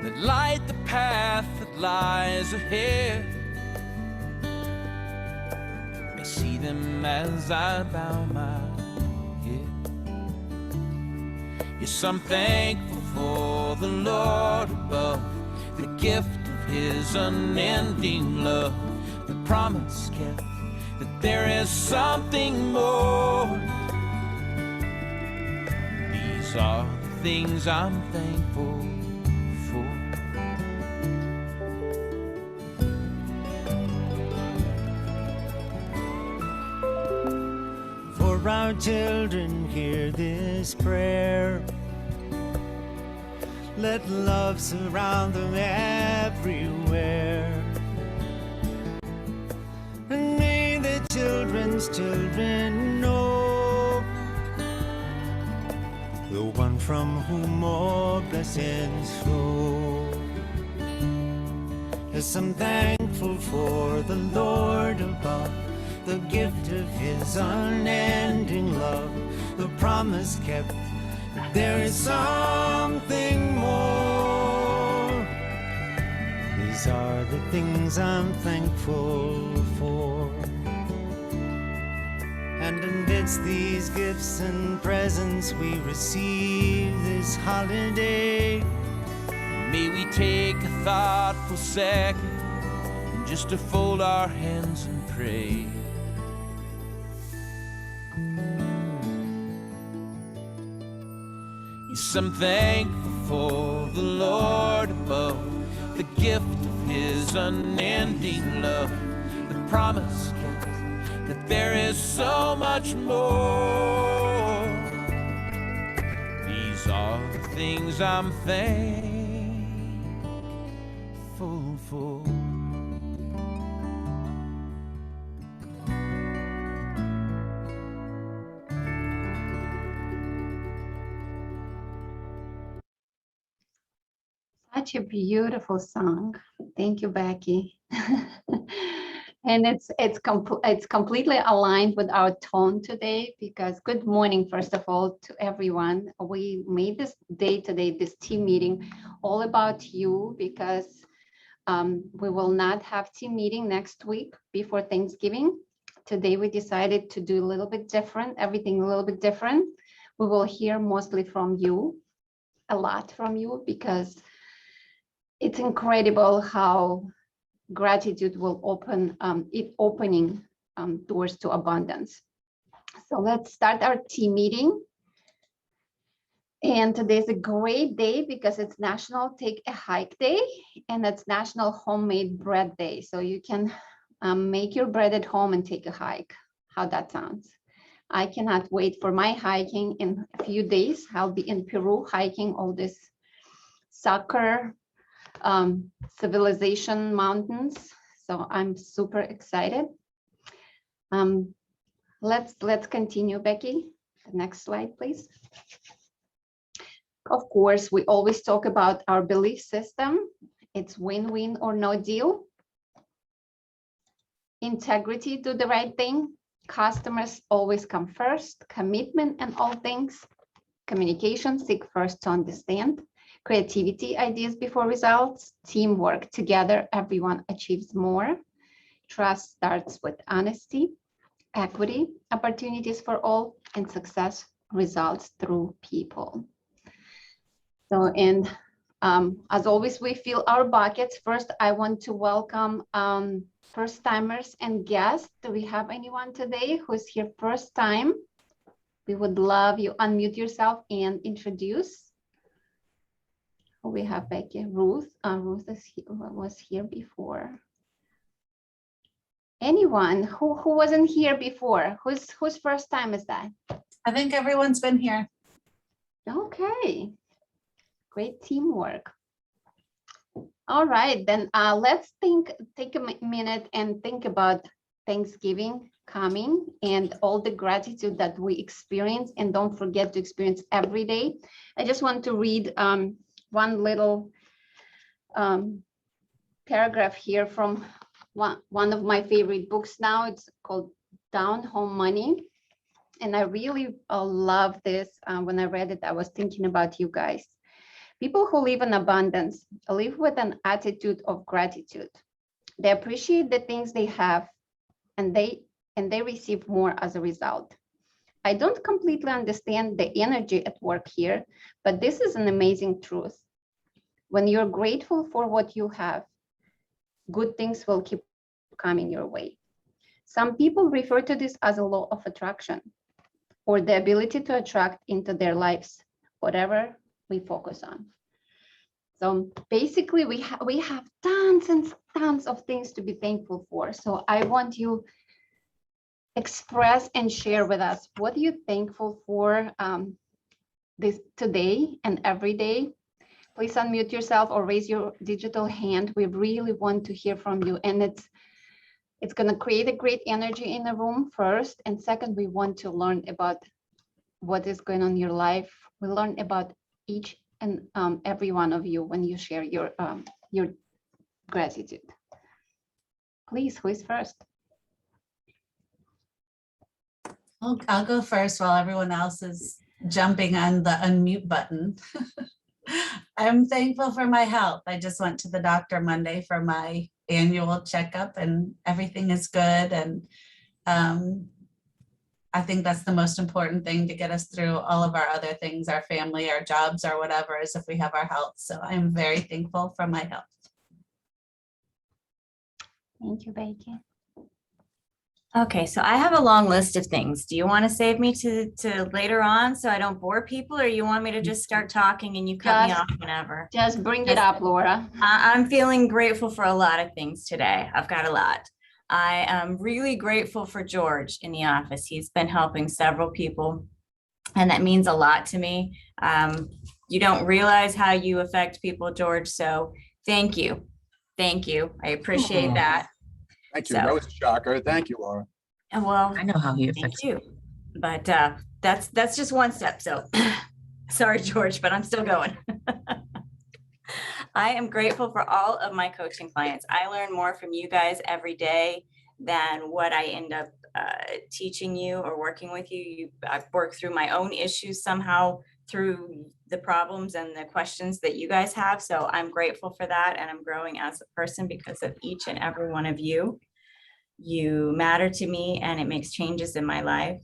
that light the path that lies ahead. I see them as I bow my head. Yes, I'm thankful for the Lord above, the gift of His unending love, the promise kept that there is something more. These are the things I'm thankful for. For our children, hear this prayer. Let love surround them everywhere. And may the children's children know the one from whom all blessings flow. Yes, I'm thankful for the Lord above, the gift of His unending love, the promise kept that there is something more. These are the things I'm thankful for. And amidst these gifts and presents we receive this holiday, may we take a thoughtful second just to fold our hands and pray. Yes, I'm thankful for the Lord above, the gift of His unending love, the promise kept that there is so much more. These are the things I'm thankful for. Such a beautiful song. Thank you, Becky. And it's completely aligned with our tone today, because good morning, first of all, to everyone. We made this day today, this team meeting, all about you, because we will not have team meeting next week before Thanksgiving. Today we decided to do a little bit different, everything a little bit different. We will hear mostly from you, a lot from you, because it's incredible how gratitude will opening doors to abundance. So let's start our team meeting. And today's a great day because it's National Take a Hike Day, and it's National Homemade Bread Day. So you can make your bread at home and take a hike. How that sounds. I cannot wait for my hiking in a few days. I'll be in Peru hiking all this soccer civilization mountains, so I'm super excited. Let's continue, Becky. The next slide, please. Of course, we always talk about our belief system. It's win-win or no deal. Integrity, do the right thing. Customers always come first. Commitment in all things. Communication, seek first to understand. Creativity, ideas before results. Teamwork, together everyone achieves more. Trust starts with honesty. Equity, opportunities for all. And success results through people. So, and as always, we fill our buckets. First, I want to welcome first timers and guests. Do we have anyone today who's here first time? We would love you unmute yourself and introduce. We have Becky, Ruth. Ruth was here before. Anyone who wasn't here before? Whose first time is that? I think everyone's been here. Okay, great teamwork. All right, then let's take a minute and think about Thanksgiving coming and all the gratitude that we experience, and don't forget to experience every day. I just want to read one little paragraph here from one of my favorite books now. It's called Down Home Money. And I really love this. When I read it, I was thinking about you guys. People who live in abundance live with an attitude of gratitude. They appreciate the things they have, and they receive more as a result. I don't completely understand the energy at work here, but this is an amazing truth. When you're grateful for what you have, good things will keep coming your way. Some people refer to this as a law of attraction, or the ability to attract into their lives whatever we focus on. So basically, we have tons and tons of things to be thankful for. So I want you express and share with us what you're thankful for this today and every day. Please unmute yourself or raise your digital hand. We really want to hear from you, and it's going to create a great energy in the room first, and second, we want to learn about what is going on in your life. We learn about each and every one of you when you share your gratitude. Please, who is first? I'll go first while everyone else is jumping on the unmute button. I'm thankful for my health. I just went to the doctor Monday for my annual checkup and everything is good. And I think that's the most important thing to get us through all of our other things, our family, our jobs, or whatever, is if we have our health. So I'm very thankful for my health. Thank you, Becky. Okay, so I have a long list of things. Do you want to save me to later on so I don't bore people, or you want me to just start talking and you cut me off whenever? Just bring it up, Laura. I'm feeling grateful for a lot of things today. I've got a lot. I am really grateful for George in the office. He's been helping several people, and that means a lot to me. You don't realize how you affect people, George, so thank you. Thank you. I appreciate that. Thank you. So- That was a shocker. Thank you, Laura. And well, I know how he thank affects you. But that's just one step. So sorry, George, but I'm still going. I am grateful for all of my coaching clients. I learn more from you guys every day than what I end up teaching you or working with you. I've worked through my own issues somehow through the problems and the questions that you guys have. So I'm grateful for that. And I'm growing as a person because of each and every one of you. You matter to me and it makes changes in my life.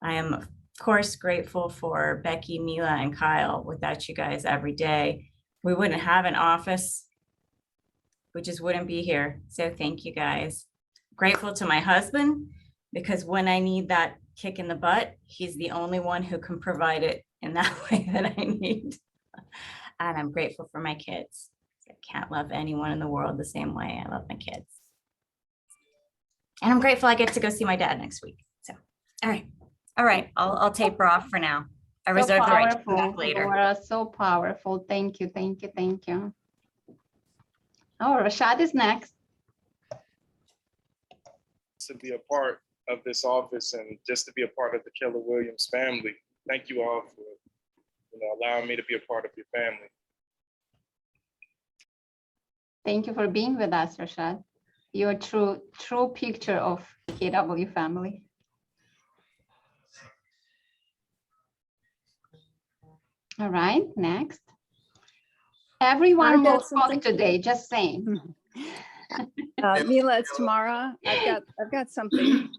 I am, of course, grateful for Becky, Mila, and Kyle. Without you guys every day, we wouldn't have an office. We just wouldn't be here. So thank you guys. Grateful to my husband, because when I need that kick in the butt, he's the only one who can provide it in that way that I need. And I'm grateful for my kids. I can't love anyone in the world the same way I love my kids. And I'm grateful I get to go see my dad next week. So, all right. I'll taper off for now. I reserve the right to come back later. Laura, so powerful. Thank you, thank you, thank you. Oh, Rashad is next. To be a part of this office and just to be a part of the Keller Williams family. Thank you all for allowing me to be a part of your family. Thank you for being with us, Rashad. You're a true picture of KW family. All right, next. Everyone will talk today, just saying. Mila, it's Tamara. I've got something.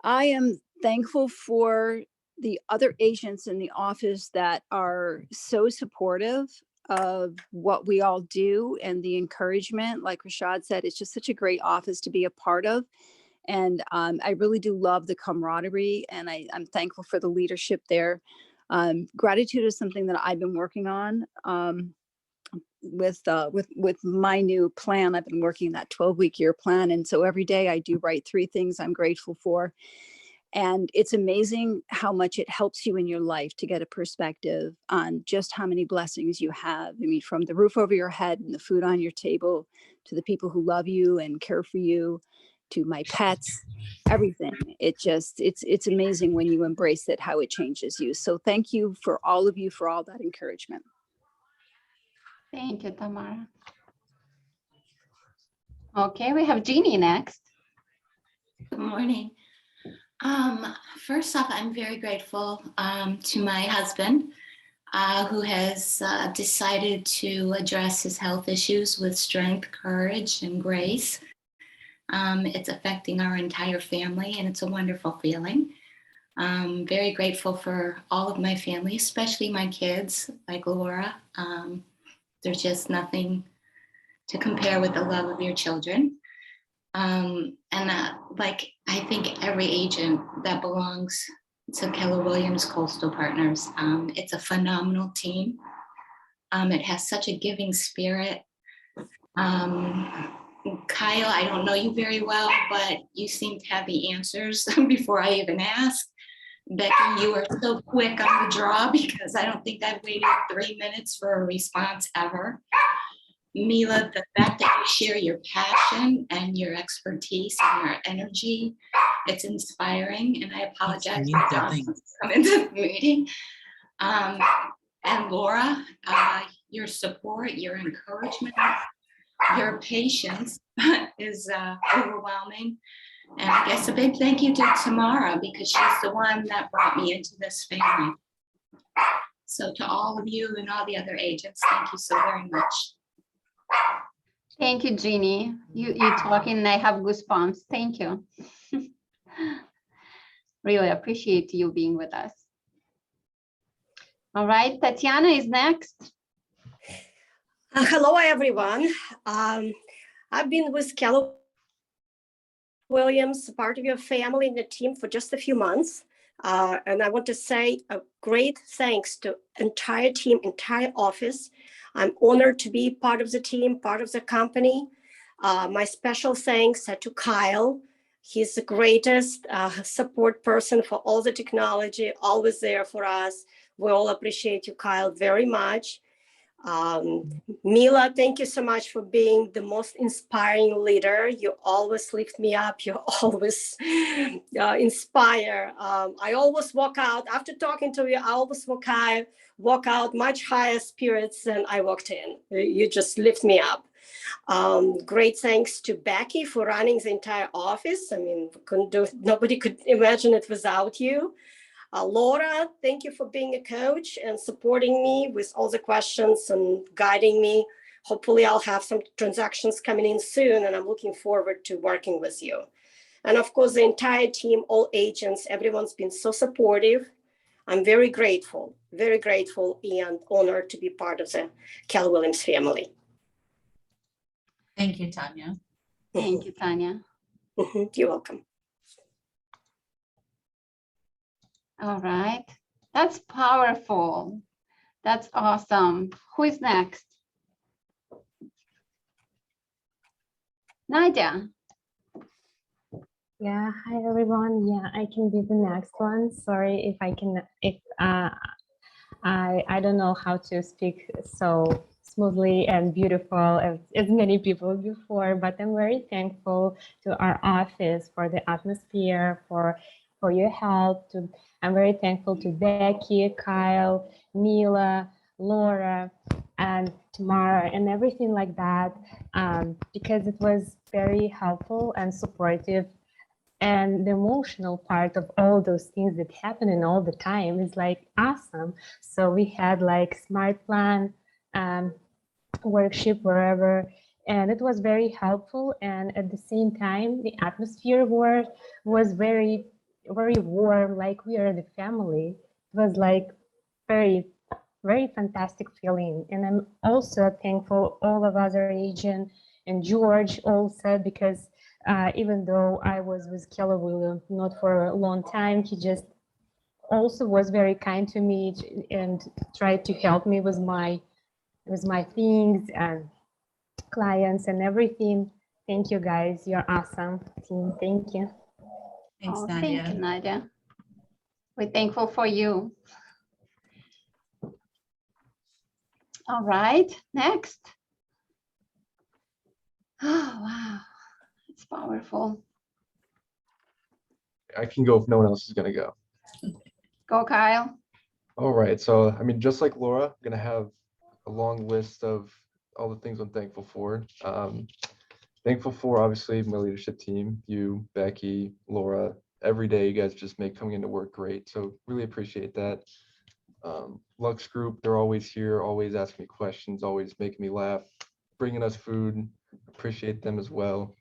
I am thankful for the other agents in the office that are so supportive of what we all do and the encouragement. Like Rashad said, it's just such a great office to be a part of. And I really do love the camaraderie, and I'm thankful for the leadership there. Gratitude is something that I've been working on. With my new plan. I've been working that 12-week year plan. And so every day I do write 3 things I'm grateful for. And it's amazing how much it helps you in your life to get a perspective on just how many blessings you have. I mean, from the roof over your head and the food on your table, to the people who love you and care for you, to my pets, everything. It's amazing when you embrace it, how it changes you. So thank you for all of you for all that encouragement. Thank you, Tamara. Okay, we have Jeannie next. Good morning. First off, I'm very grateful to my husband. who has decided to address his health issues with strength, courage, and grace. It's affecting our entire family, and it's a wonderful feeling. I'm very grateful for all of my family, especially my kids, like Laura. There's just nothing to compare with the love of your children. Like I think every agent that belongs to Keller Williams Coastal Partners, it's a phenomenal team. It has such a giving spirit. Kyle, I don't know you very well, but you seem to have the answers before I even ask. Becky, you are so quick on the draw because I don't think I've waited 3 minutes for a response ever. Mila, the fact that you share your passion and your expertise and your energy, it's inspiring. And I apologize for coming into the meeting. And Laura, your support, your encouragement, your patience is overwhelming. And I guess a big thank you to Tamara because she's the one that brought me into this family. So to all of you and all the other agents, thank you so very much. Thank you, Jeannie. You talking and I have goosebumps. Thank you. Really appreciate you being with us. All right, Tatiana is next. Hello, everyone. I've been with Keller Williams, part of your family and the team for just a few months. And I want to say a great thanks to entire team, entire office. I'm honored to be part of the team, part of the company. My special thanks are to Kyle. He's the greatest support person for all the technology, always there for us. We all appreciate you, Kyle, very much. Mila, thank you so much for being the most inspiring leader. You always lift me up. You always inspire. I always walk out after talking to you. I always walk out much higher spirits than I walked in. You just lift me up. Great thanks to Becky for running the entire office. I mean, nobody could imagine it without you. Laura, thank you for being a coach and supporting me with all the questions and guiding me. Hopefully I'll have some transactions coming in soon and I'm looking forward to working with you. And of course, the entire team, all agents, everyone's been so supportive. I'm very grateful and honored to be part of the Keller Williams family. Thank you, Tanya. Thank you, Tanya. You're welcome. All right, that's powerful. That's awesome. Who is next? Nadia. Yeah, hi everyone. Yeah, I can be the next one. Sorry if I don't know how to speak so smoothly and beautiful as many people before, but I'm very thankful to our office for the atmosphere, for your help. I'm very thankful to Becky, Kyle, Mila, Laura, and Tamara, and everything like that, because it was very helpful and supportive. And the emotional part of all those things that happening all the time is like awesome. So we had like smart plan workshop wherever, and it was very helpful. And at the same time, the atmosphere was very warm, like we are the family. It was like very fantastic feeling. And I'm also thankful all of other agents and George also, because even though I was with Keller Williams not for a long time, he just also was very kind to me and tried to help me with my things and clients and everything. Thank you guys, you're awesome team. Thank you. Thanks, Nadia. Thank you, Nadia. We're thankful for you. All right, next. Oh, wow, it's powerful. I can go if no one else is going to go. Go, Kyle. All right. So, I mean, just like Laura, I'm going to have a long list of all the things I'm thankful for. Thankful for, obviously, my leadership team, you, Becky, Laura. Every day, you guys just make coming into work great. So really appreciate that. Lux Group, they're always here, always asking me questions, always making me laugh, bringing us food. Appreciate them as well.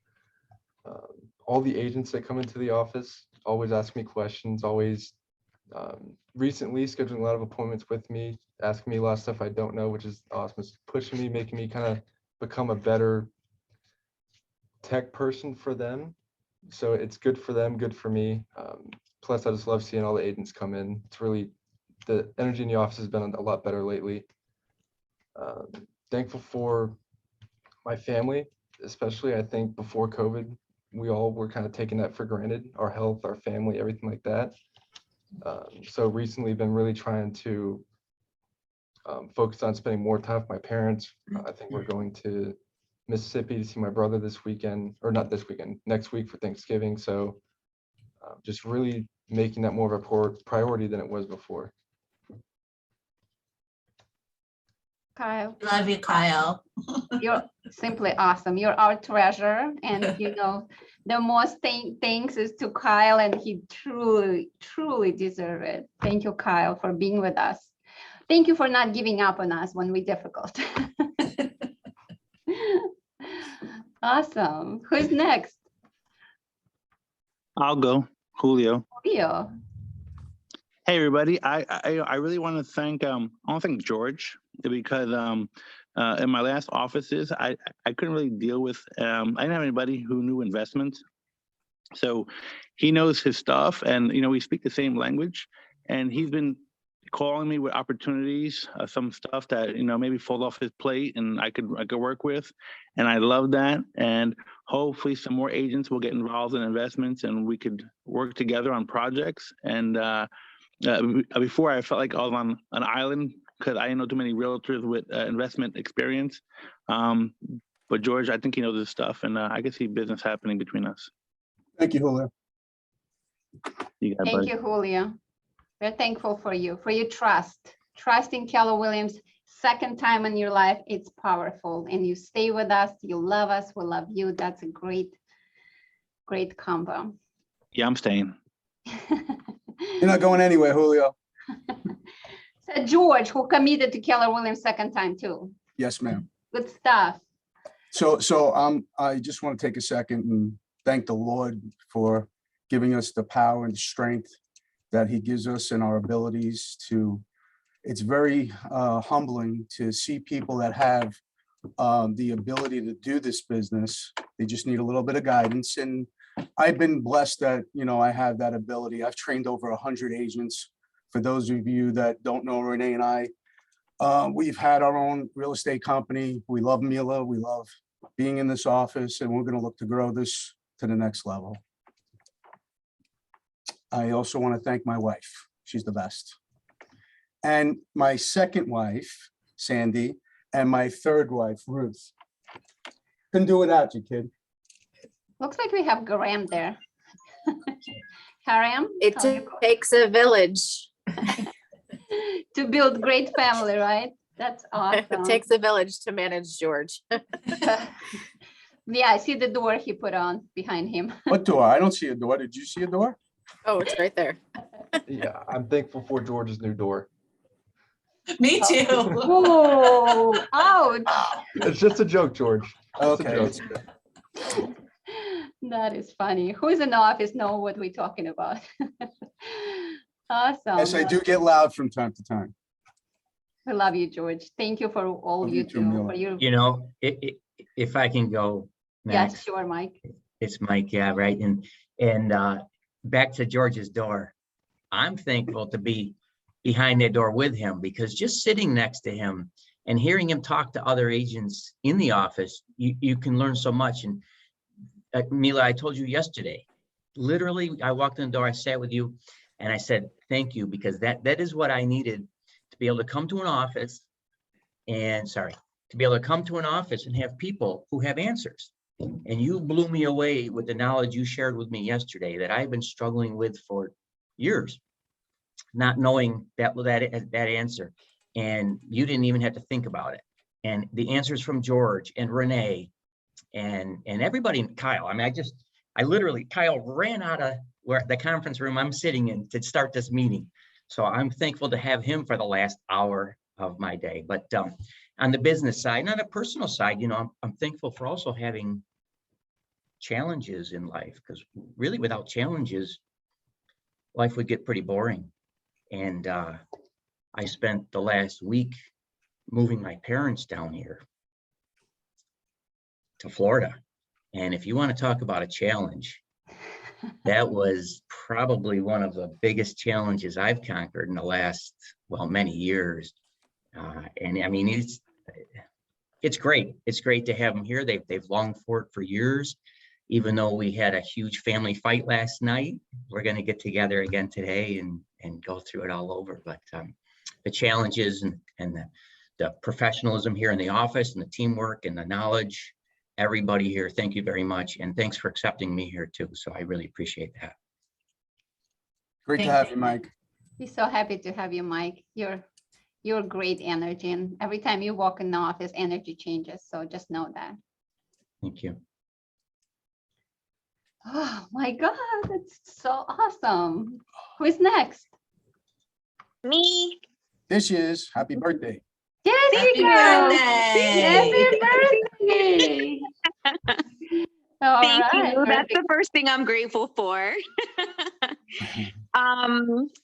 All the agents that come into the office always ask me questions, always recently scheduling a lot of appointments with me, asking me a lot of stuff I don't know, which is awesome. It's pushing me, making me kind of become a better tech person for them. So it's good for them, good for me. Plus, I just love seeing all the agents come in. It's really, the energy in the office has been a lot better lately. Thankful for my family, especially. I think before COVID, we all were kind of taking that for granted, our health, our family, everything like that. So recently been really trying to focus on spending more time with my parents. I think we're going to Mississippi to see my brother this weekend, or not this weekend, next week for Thanksgiving. So just really making that more of a priority than it was before. Kyle. Love you, Kyle. You're simply awesome. You're our treasure. And you know, the most thanks is to Kyle, and he truly, truly deserves it. Thank you, Kyle, for being with us. Thank you for not giving up on us when we're difficult. Awesome. Who's next? I'll go, Julio. Julio. Hey everybody, I really want to thank George, because in my last offices I couldn't really deal with I didn't have anybody who knew investments, so he knows his stuff, and you know, we speak the same language, and he's been calling me with opportunities, some stuff that, you know, maybe fall off his plate and I could work with, and I love that. And hopefully some more agents will get involved in investments and we could work together on projects. And before I felt like I was on an island because I didn't know too many realtors with investment experience. But George, I think he knows his stuff, and I can see business happening between us. Thank you, Julio. Thank you, Julio. We're thankful for your trust in Keller Williams. Second time in your life, it's powerful, and you stay with us. You love us. We love you. That's a great combo. Yeah, I'm staying. You're not going anywhere, Julio. So George, who committed to Keller Williams second time too. Yes, ma'am. Good stuff. So I just want to take a second and thank the Lord for giving us the power and strength that he gives us and our abilities to. It's very humbling to see people that have the ability to do this business. They just need a little bit of guidance. And I've been blessed that, you know, I have that ability. I've trained over 100 agents. For those of you that don't know, Renee and I, we've had our own real estate company. We love Mila. We love being in this office, and we're going to look to grow this to the next level. I also want to thank my wife. She's the best. And my second wife, Sandy, and my third wife, Ruth. Couldn't do without you, kid. Looks like we have Graham there. Graham? It takes a village. To build great family, right? That's awesome. It takes a village to manage George. Yeah, I see the door he put on behind him. What door? I don't see a door. Did you see a door? Oh, it's right there. Yeah, I'm thankful for George's new door. Me too. Oh, ouch. It's just a joke, George. Just a Okay. joke. That is funny. Who's in the office know what we're talking about. Awesome. Yes, I do get loud from time to time. We love you, George. Thank you for all Love you you too, do. Mila. For your... You know, if I can go Yes, next, sure, Mike. it's Mike, yeah, right. And back to George's door. I'm thankful to be behind that door with him, because just sitting next to him and hearing him talk to other agents in the office, you can learn so much. And Mila, I told you yesterday, literally, I walked in the door, I sat with you, and I said, thank you, because that is what I needed to be able to come to an office to be able to come to an office and have people who have answers. And you blew me away with the knowledge you shared with me yesterday that I've been struggling with for years, not knowing that answer. And you didn't even have to think about it. And the answers from George and Renee and everybody, Kyle. I mean, I literally, Kyle ran out of where the conference room I'm sitting in to start this meeting. So I'm thankful to have him for the last hour of my day. But on the business side, and on a personal side, you know, I'm thankful for also having challenges in life, because really without challenges, life would get pretty boring. And I spent the last week moving my parents down here to Florida. And if you want to talk about a challenge, that was probably one of the biggest challenges I've conquered in the last, well, many years. And I mean, it's great. It's great to have them here. They've longed for it for years. Even though we had a huge family fight last night, we're going to get together again today and go through it all over. But the challenges and the professionalism here in the office and the teamwork and the knowledge, everybody here, thank you very much. And thanks for accepting me here too. So I really appreciate that. Great to have you, Mike. We're so happy to have you, Mike. You're great energy, and every time you walk in the office, energy changes. So just know that. Thank you. Oh my God, that's so awesome. Who is next? Me. There she is. Happy birthday. Jessica! Happy Happy birthday! All Thank right, you. That's perfect. the first thing I'm grateful for.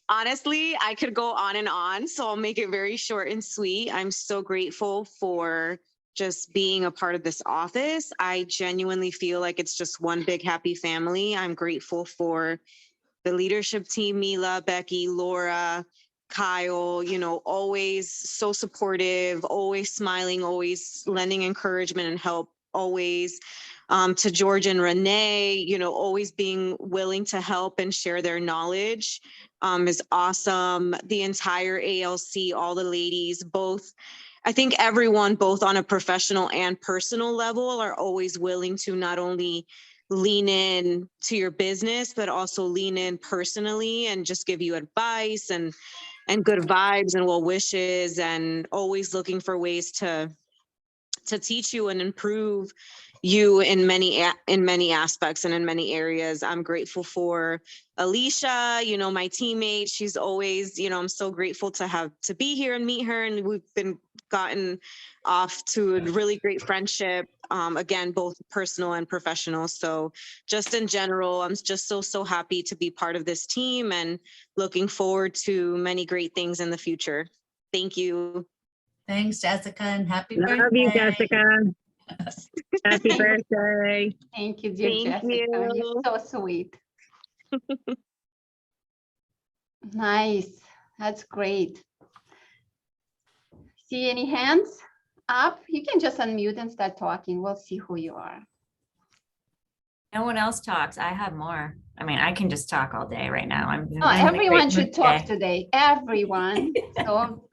Honestly, I could go on and on, so I'll make it very short and sweet. I'm so grateful for just being a part of this office. I genuinely feel like it's just one big happy family. I'm grateful for the leadership team, Mila, Becky, Laura, Kyle, you know, always so supportive, always smiling, always lending encouragement and help, always. To George and Renee, you know, always being willing to help and share their knowledge is awesome. The entire ALC, all the ladies, both, I think everyone, both on a professional and personal level, are always willing to not only lean in to your business, but also lean in personally and just give you advice and good vibes and well wishes, and always looking for ways to teach you and improve you in many aspects and in many areas. I'm grateful for Alicia, you know, my teammate. She's always, you know, I'm so grateful to be here and meet her. And we've gotten off to a really great friendship. Again, both personal and professional. So just in general, I'm just so happy to be part of this team and looking forward to many great things in the future. Thank you. Thanks, Jessica, and happy birthday. Love you, Jessica. Happy birthday. Thank you, dear Thank Jessica. you. You're so sweet. Nice. That's great. See any hands up? You can just unmute and start talking. We'll see who you are. No one else talks. I have more. I mean, I can just talk all day right now. No, everyone should talk today. Everyone. So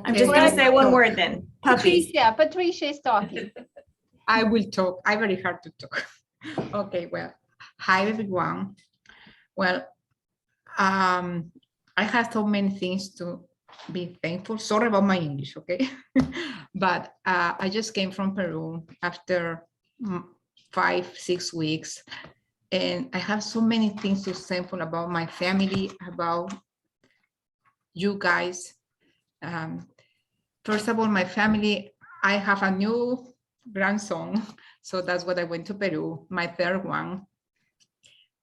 I'm just going to say one word then. Puppies. Patricia is talking. I will talk. I'm very hard to talk. Okay, well, hi everyone. Well, I have so many things to be thankful. Sorry about my English, okay? But I just came from Peru after 5-6 weeks, and I have so many things to thankful about my family, about you guys. First of all, my family, I have a new grandson, so that's what I went to Peru, my third one.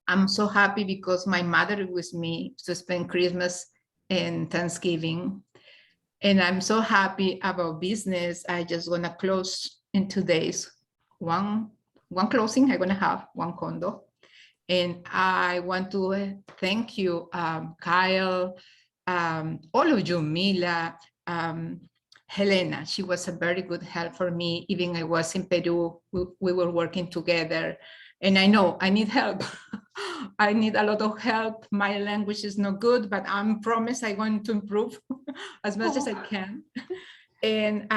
I'm so happy because my mother is with me to spend Christmas and Thanksgiving, and I'm so happy about business. I just gonna close in 2 days, one closing. I'm gonna have one condo, and I want to thank you, Kyle, all of you, Mila, Helena. She was a very good help for me. Even I was in Peru, we were working together, and I know I need help. I need a lot of help. My language is not good, but I promise I'm going to improve as much as I can. And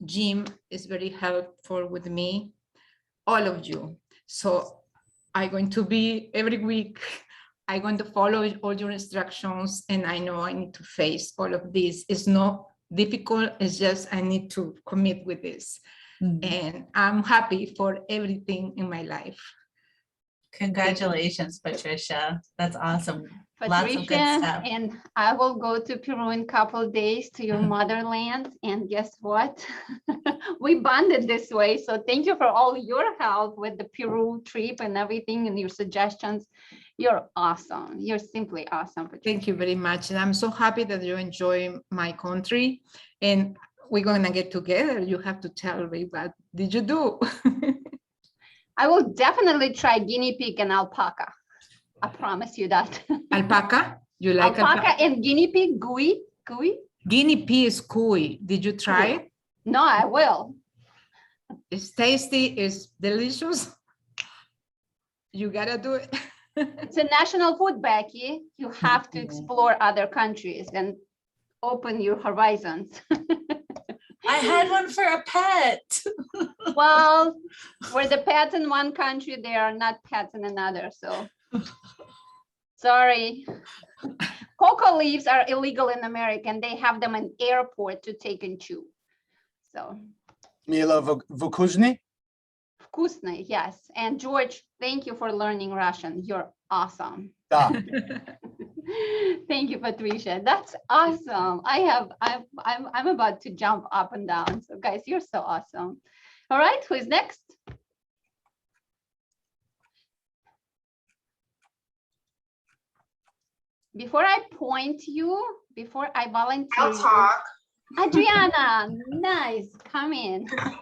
Jim is very helpful with me, all of you. So I'm going to be every week, I'm going to follow all your instructions, and I know I need to face all of this. It's not difficult, it's just I need to commit with this. And I'm happy for everything in my life. Congratulations, Patricia. That's awesome. Lots of good Patricia, stuff. and I will go to Peru in a couple of days to your motherland. And guess what? We bonded this way. So thank you for all your help with the Peru trip and everything and your suggestions. You're awesome. You're simply awesome. Patricia. Thank you very much. And I'm so happy that you enjoy my country. And we're going to get together. You have to tell me, what did you do? I will definitely try guinea pig and alpaca. I promise you that. Alpaca? You like Alpaca and guinea pig, gooey. Guinea pig is cuy. Did you try it? No, I will. It's tasty, it's delicious. You gotta do it. It's a national food, Becky. You have to explore other countries and open your horizons. I had one for a pet. Well, we're the pets in one country, they are not pets in another, so. Sorry. Cocoa leaves are illegal in America and they have them in airport to take and chew. So. Mila Vukuzni? Вкусный, yes. And George, thank you for learning Russian. You're awesome. Da. Thank you, Patricia. That's awesome. I'm about to jump up and down. So guys, you're so awesome. All right, who is next? Before I point you, before I volunteer. I'll talk. Adriana, nice, come in. Okay,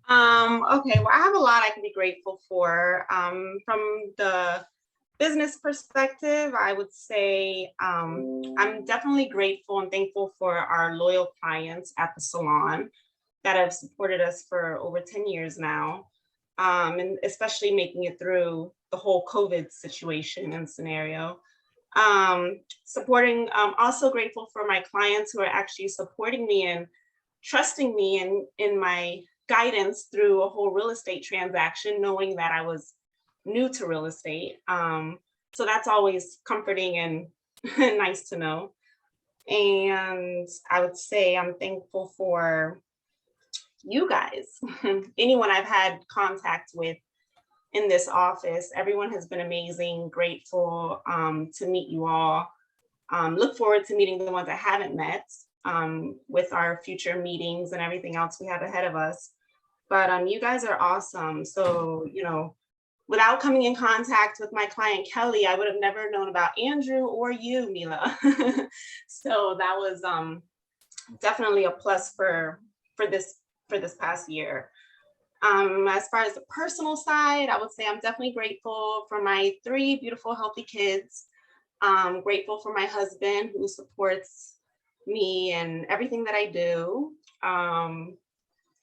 well, I have a lot I can be grateful for. From the business perspective, I would say I'm definitely grateful and thankful for our loyal clients at the salon that have supported us for over 10 years now, and especially making it through the whole COVID situation and scenario. Also grateful for my clients who are actually supporting me and trusting me in my guidance through a whole real estate transaction, knowing that I was new to real estate. So that's always comforting and nice to know. And I would say I'm thankful for you guys, anyone I've had contact with in this office. Everyone has been amazing, grateful to meet you all. Look forward to meeting the ones I haven't met with our future meetings and everything else we have ahead of us. But you guys are awesome. So, you know, without coming in contact with my client, Kelly, I would have never known about Andrew or you, Mila. So that was definitely a plus for this past year. As far as the personal side, I would say I'm definitely grateful for my 3 beautiful, healthy kids. Grateful for my husband who supports me and everything that I do.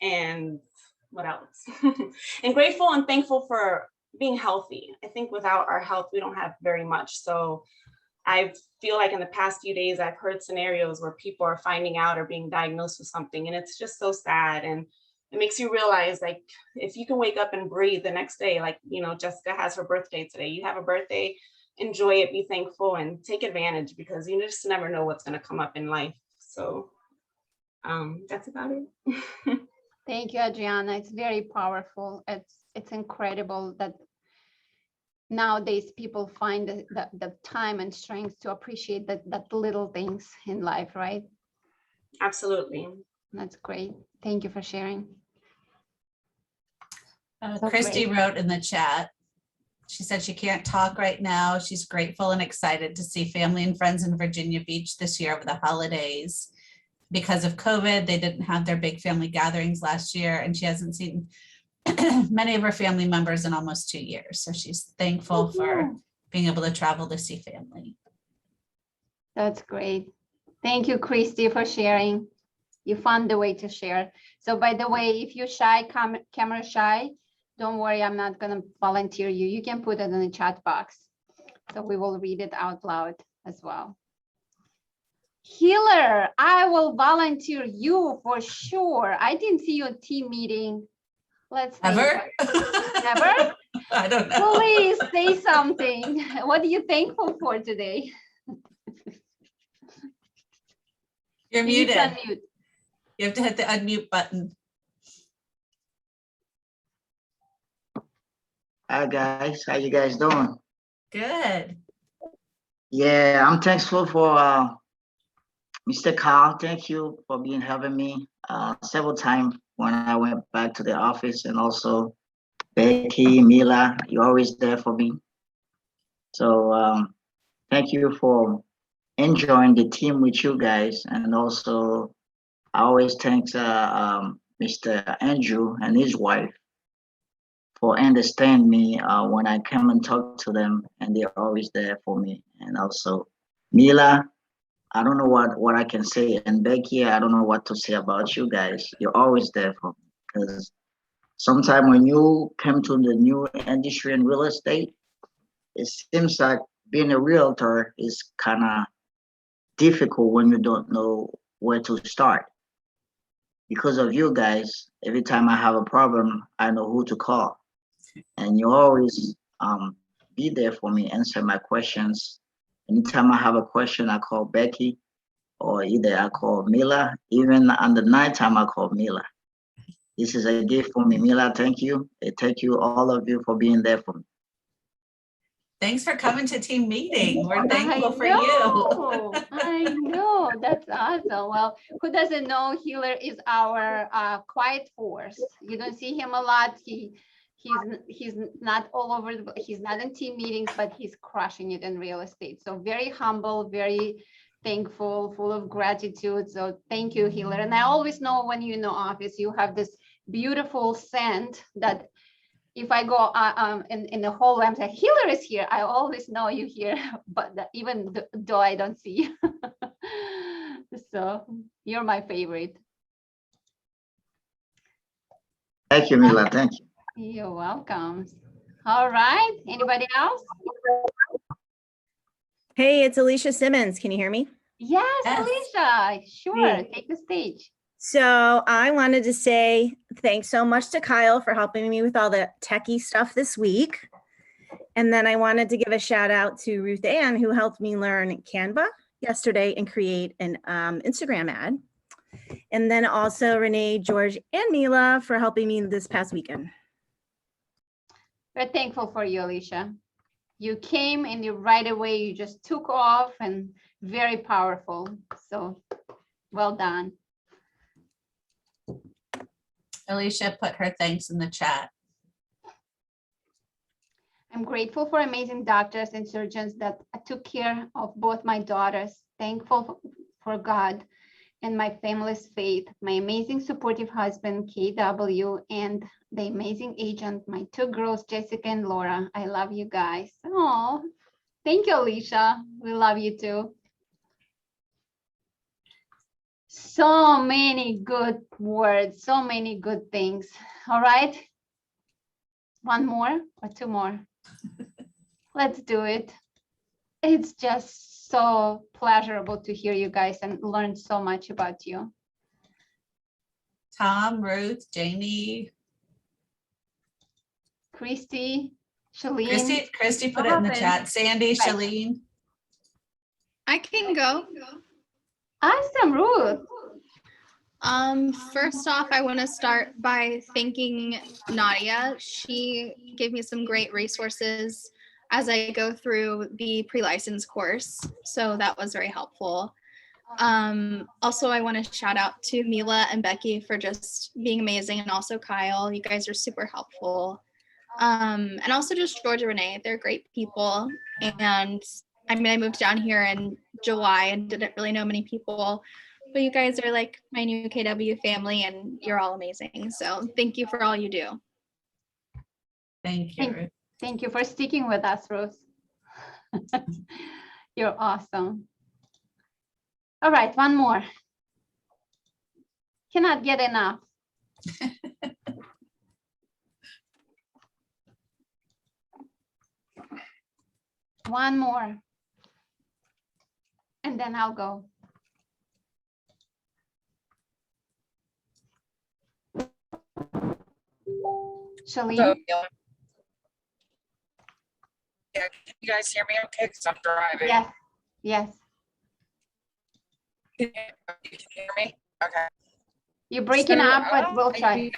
And what else? And grateful and thankful for being healthy. I think without our health, we don't have very much. So I feel like in the past few days, I've heard scenarios where people are finding out or being diagnosed with something, and it's just so sad. And it makes you realize, like, if you can wake up and breathe the next day, like, you know, Jessica has her birthday today. You have a birthday, enjoy it, be thankful, and take advantage, because you just never know what's going to come up in life. So that's about it. Thank you, Adriana. It's very powerful. It's incredible that nowadays people find the time and strength to appreciate that little things in life, right? Absolutely. That's great. Thank you for sharing. Christy wrote in the chat. She said she can't talk right now. She's grateful and excited to see family and friends in Virginia Beach this year over the holidays. Because of COVID, they didn't have their big family gatherings last year, and she hasn't seen many of her family members in almost 2 years. So she's thankful for being able to travel to see family. That's great. Thank you, Christy, for sharing. You found the way to share. So by the way, if you're shy, camera shy, don't worry, I'm not gonna volunteer you. You can put it in the chat box. So we will read it out loud as well. Healer, I will volunteer you for sure. I didn't see you at team meeting. Let's see. Ever? Never? I don't know. Please say something. What are you thankful for today? You're You need to muted. unmute. You have to hit the unmute button. Hi guys, how you guys doing? Good. Yeah, I'm thankful for Mr. Carl. Thank you for being having me several times when I went back to the office, and also Becky, Mila, you're always there for me. So thank you for enjoying the team with you guys, and also I always thank Mr. Andrew and his wife for understand me when I come and talk to them, and they're always there for me. And also Mila, I don't know what I can say, and Becky, I don't know what to say about you guys. You're always there for me, because sometimes when you come to the new industry in real estate, it seems like being a realtor is kind of difficult when you don't know where to start. Because of you guys, every time I have a problem, I know who to call. And you always be there for me, answer my questions. Anytime I have a question, I call Becky, or either I call Mila. Even on the nighttime, I call Mila. This is a gift for me. Mila, thank you. Thank you, all of you, for being there for me. Thanks for coming to team meeting. We're thankful for you. I know, that's awesome. Well, who doesn't know Healer is our quiet force. You don't see him a lot. He's not all over, he's not in team meetings, but he's crushing it in real estate. So very humble, very thankful, full of gratitude. So thank you, Healer. And I always know when you're in the office, you have this beautiful scent that if I go in the hallway, I'm saying, Healer is here. I always know you here, but even though I don't see you. So you're my favorite. Thank you, Mila. Thank you. You're welcome. All right. Anybody else? Hey, it's Alicia Simmons. Can you hear me? Yes, Alicia. Sure. Take the stage. So I wanted to say thanks so much to Kyle for helping me with all the techie stuff this week. And then I wanted to give a shout out to Ruth Ann, who helped me learn Canva yesterday and create an Instagram ad. And then also Renee, George, and Mila for helping me this past weekend. We're thankful for you, Alicia. You came and you right away, you just took off, and very powerful. So well done. Alicia put her thanks in the chat. I'm grateful for amazing doctors and surgeons that took care of both my daughters. Thankful for God and my family's faith, my amazing supportive husband, KW, and the amazing agent, my two girls, Jessica and Laura. I love you guys. Oh, thank you, Alicia. We love you too. So many good words, so many good things. All right. One more or two more? Let's do it. It's just so pleasurable to hear you guys and learn so much about you. Tom, Ruth, Jamie, Christy, Shalene. Christy put it in the chat. Sandy, Shalene. I can go. Awesome, Ruth. First off, I want to start by thanking Nadia. She gave me some great resources as I go through the pre-license course. So that was very helpful. Also, I want to shout out to Mila and Becky for just being amazing, and also Kyle. You guys are super helpful. And also just George and Renee. They're great people. And I mean, I moved down here in July and didn't really know many people, but you guys are like my new KW family, and you're all amazing. So thank you for all you do. Thank you. Thank you for sticking with us, Rose. You're awesome. All right, one more. Cannot get enough. One more. And then I'll go. Shalene? Yeah, can you guys hear me okay? Because I'm driving. Yes, yes. Can you hear me? Okay. You're breaking up, but we'll try.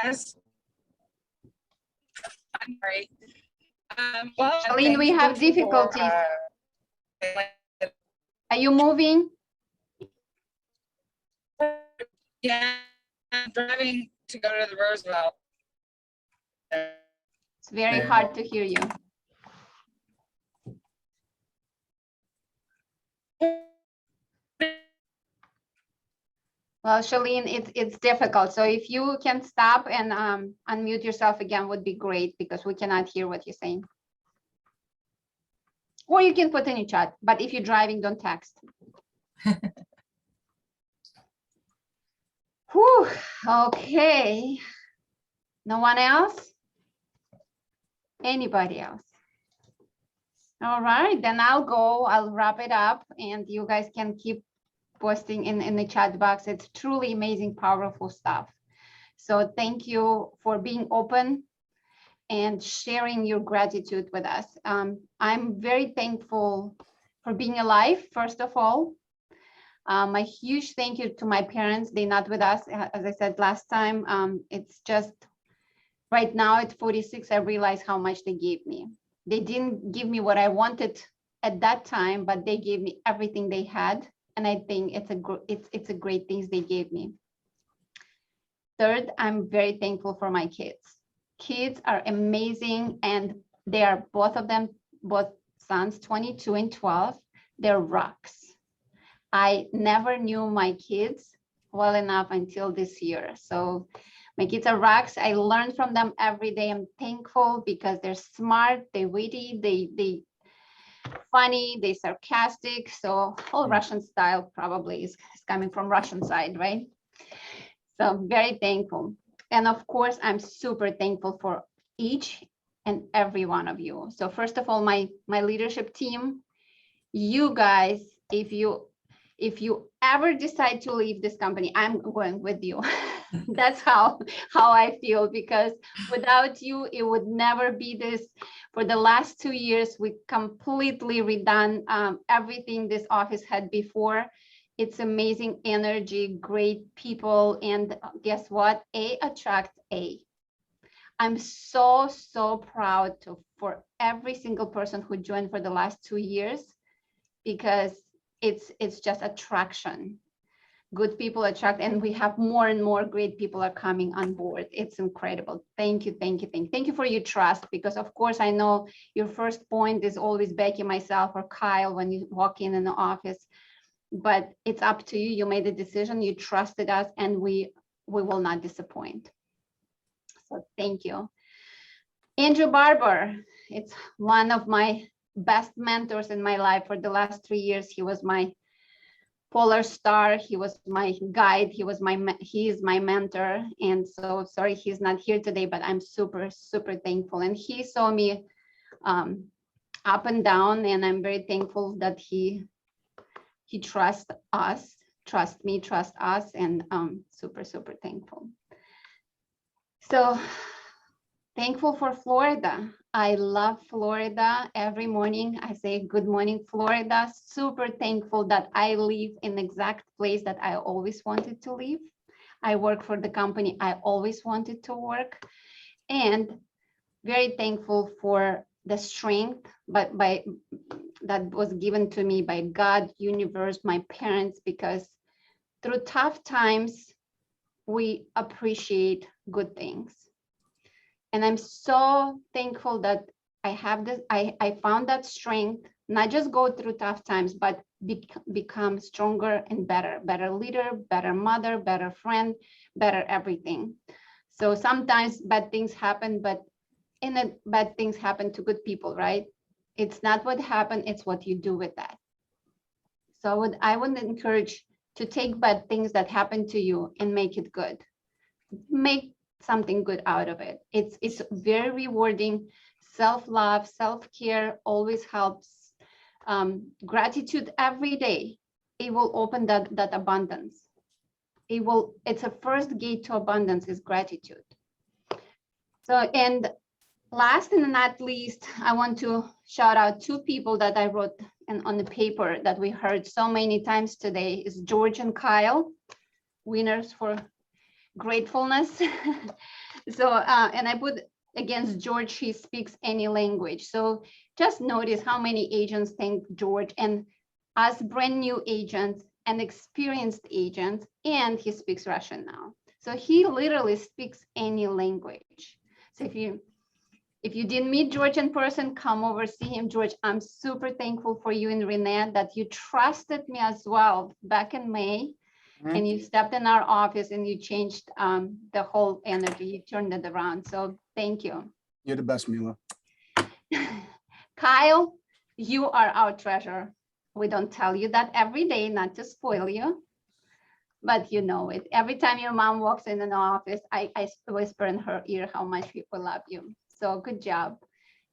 I'm sorry. Well, Shalene, we have difficulties. Are you moving? Yeah, I'm driving to go to the Roosevelt. It's very hard to hear you. Well, Shalene, it's difficult. So if you can stop and unmute yourself again would be great because we cannot hear what you're saying. Or you can put in a chat, but if you're driving, don't text. Whew, okay. No one else? Anybody else? All right, then I'll go. I'll wrap it up and you guys can keep posting in the chat box. It's truly amazing, powerful stuff. So thank you for being open and sharing your gratitude with us. I'm very thankful for being alive, first of all. A huge thank you to my parents. They're not with us, as I said last time. It's just right now at 46, I realize how much they gave me. They didn't give me what I wanted at that time, but they gave me everything they had. And I think it's a great things they gave me. Third, I'm very thankful for my kids. Kids are amazing, and they are both of them, both sons, 22 and 12. They're rocks. I never knew my kids well enough until this year. So my kids are rocks. I learn from them every day. I'm thankful because they're smart, they're witty, they funny, they sarcastic. So whole Russian style probably is coming from Russian side, right? So I'm very thankful. And of course, I'm super thankful for each and every one of you. So first of all, my leadership team, you guys, if you ever decide to leave this company, I'm going with you. That's how I feel, because without you, it would never be this. For the last 2 years, we completely redone everything this office had before. It's amazing energy, great people, and guess what? A attract A. I'm so proud for every single person who joined for the last 2 years, because it's just attraction. Good people attract, and we have more and more great people are coming on board. It's incredible. Thank you, thank you, thank you. Thank you for your trust, because of course I know your first point is always Becky, myself, or Kyle when you walk in the office, but it's up to you. You made the decision, you trusted us, and we will not disappoint. So thank you. Andrew Barber, it's one of my best mentors in my life for the last 3 years. He was my polar star. He was my guide. He is my mentor. And so sorry he's not here today, but I'm super thankful. And he saw me up and down, and I'm very thankful that he trusts us, trust me, trust us, and super thankful. So thankful for Florida. I love Florida. Every morning I say, good morning, Florida. Super thankful that I live in the exact place that I always wanted to live. I work for the company I always wanted to work, and very thankful for the strength that was given to me by God, universe, my parents, because through tough times, we appreciate good things. And I'm so thankful that I have this, I found that strength, not just go through tough times, but become stronger and better leader, better mother, better friend, better everything. So sometimes bad things happen, but bad things happen to good people, right? It's not what happened, it's what you do with that. So I would encourage to take bad things that happen to you and make it good. Make something good out of it. It's very rewarding. Self-love, self-care always helps. Gratitude every day, it will open that abundance. It's a first gate to abundance is gratitude. So, and last and not least, I want to shout out 2 people that I wrote on the paper that we heard so many times today is George and Kyle, winners for gratefulness. So, and I put against George, he speaks any language. So just notice how many agents thank George, and us brand new agents and experienced agents, and he speaks Russian now. So he literally speaks any language. So if you didn't meet George in person, come over, see him. George, I'm super thankful for you and Renee that you trusted me as well back in May. And you stepped in our office and you changed the whole energy. You turned it around. So thank you. You're the best, Mila. Kyle, you are our treasure. We don't tell you that every day, not to spoil you, but you know it. Every time your mom walks in an office, I whisper in her ear how much people love you. So good job.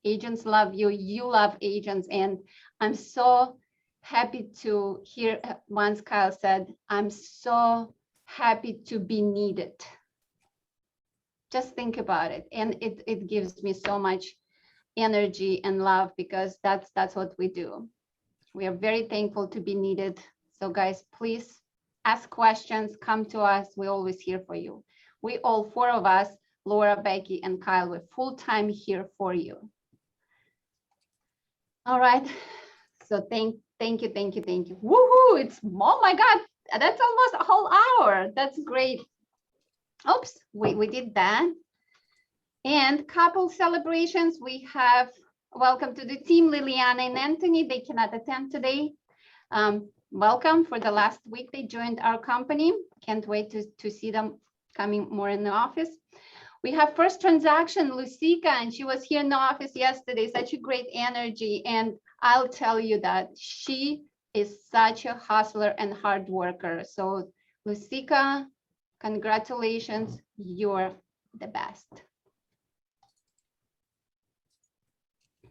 Agents love you. You love agents. And I'm so happy to hear once Kyle said, I'm so happy to be needed. Just think about it. And it gives me so much energy and love, because that's what we do. We are very thankful to be needed. So guys, please ask questions, come to us. We're always here for you. We all four of us, Laura, Becky, and Kyle, we're full-time here for you. All right. So thank you. Woohoo! It's, oh my God, that's almost a whole hour. That's great. Oops, we did that. And couple celebrations, we have welcome to the team, Liliana and Anthony. They cannot attend today. Welcome. For the last week, they joined our company. Can't wait to see them coming more in the office. We have first transaction, Lucica, and she was here in the office yesterday. Such a great energy. And I'll tell you that she is such a hustler and hard worker. So Lucica, congratulations. You're the best.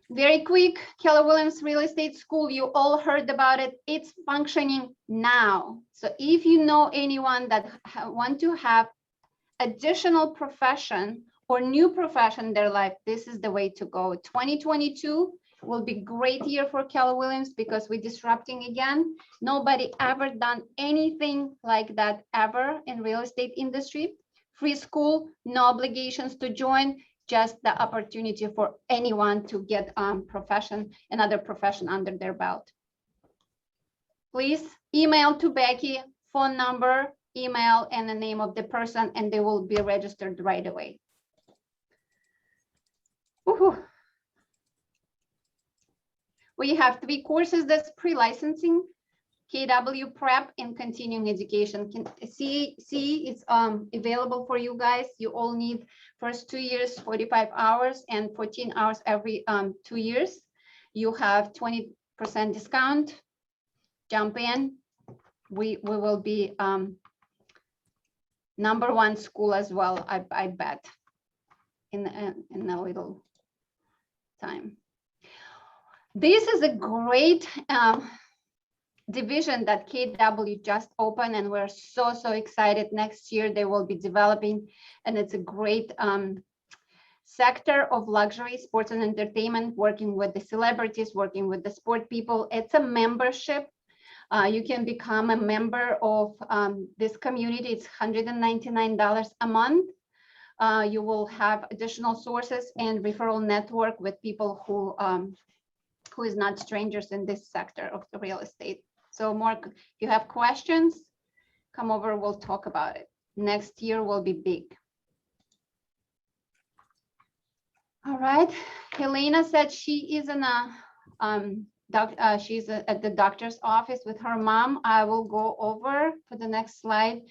Very quick, Keller Williams Real Estate School, you all heard about it. It's functioning now. So if you know anyone that want to have additional profession or new profession in their life, this is the way to go. 2022 will be a great year for Keller Williams because we're disrupting again. Nobody ever done anything like that ever in real estate industry. Free school, no obligations to join, just the opportunity for anyone to get another profession under their belt. Please email to Becky, phone number, email, and the name of the person, and they will be registered right away. Woohoo. We have 3 courses that's pre-licensing, KW Prep and Continuing Education. See it's available for you guys. You all need first 2 years, 45 hours and 14 hours every 2 years. You have 20% discount. Jump in. We will be #1 school as well, I bet, in a little time. This is a great division that KW just opened, and we're so excited. Next year they will be developing, and it's a great sector of luxury, sports and entertainment, working with the celebrities, working with the sport people. It's a membership. You can become a member of this community. It's $199 a month. You will have additional sources and referral network with people who is not strangers in this sector of the real estate. So Mark, if you have questions, come over, we'll talk about it. Next year will be big. All right, Helena said she is in a she's at the doctor's office with her mom. I will go over for the next slide.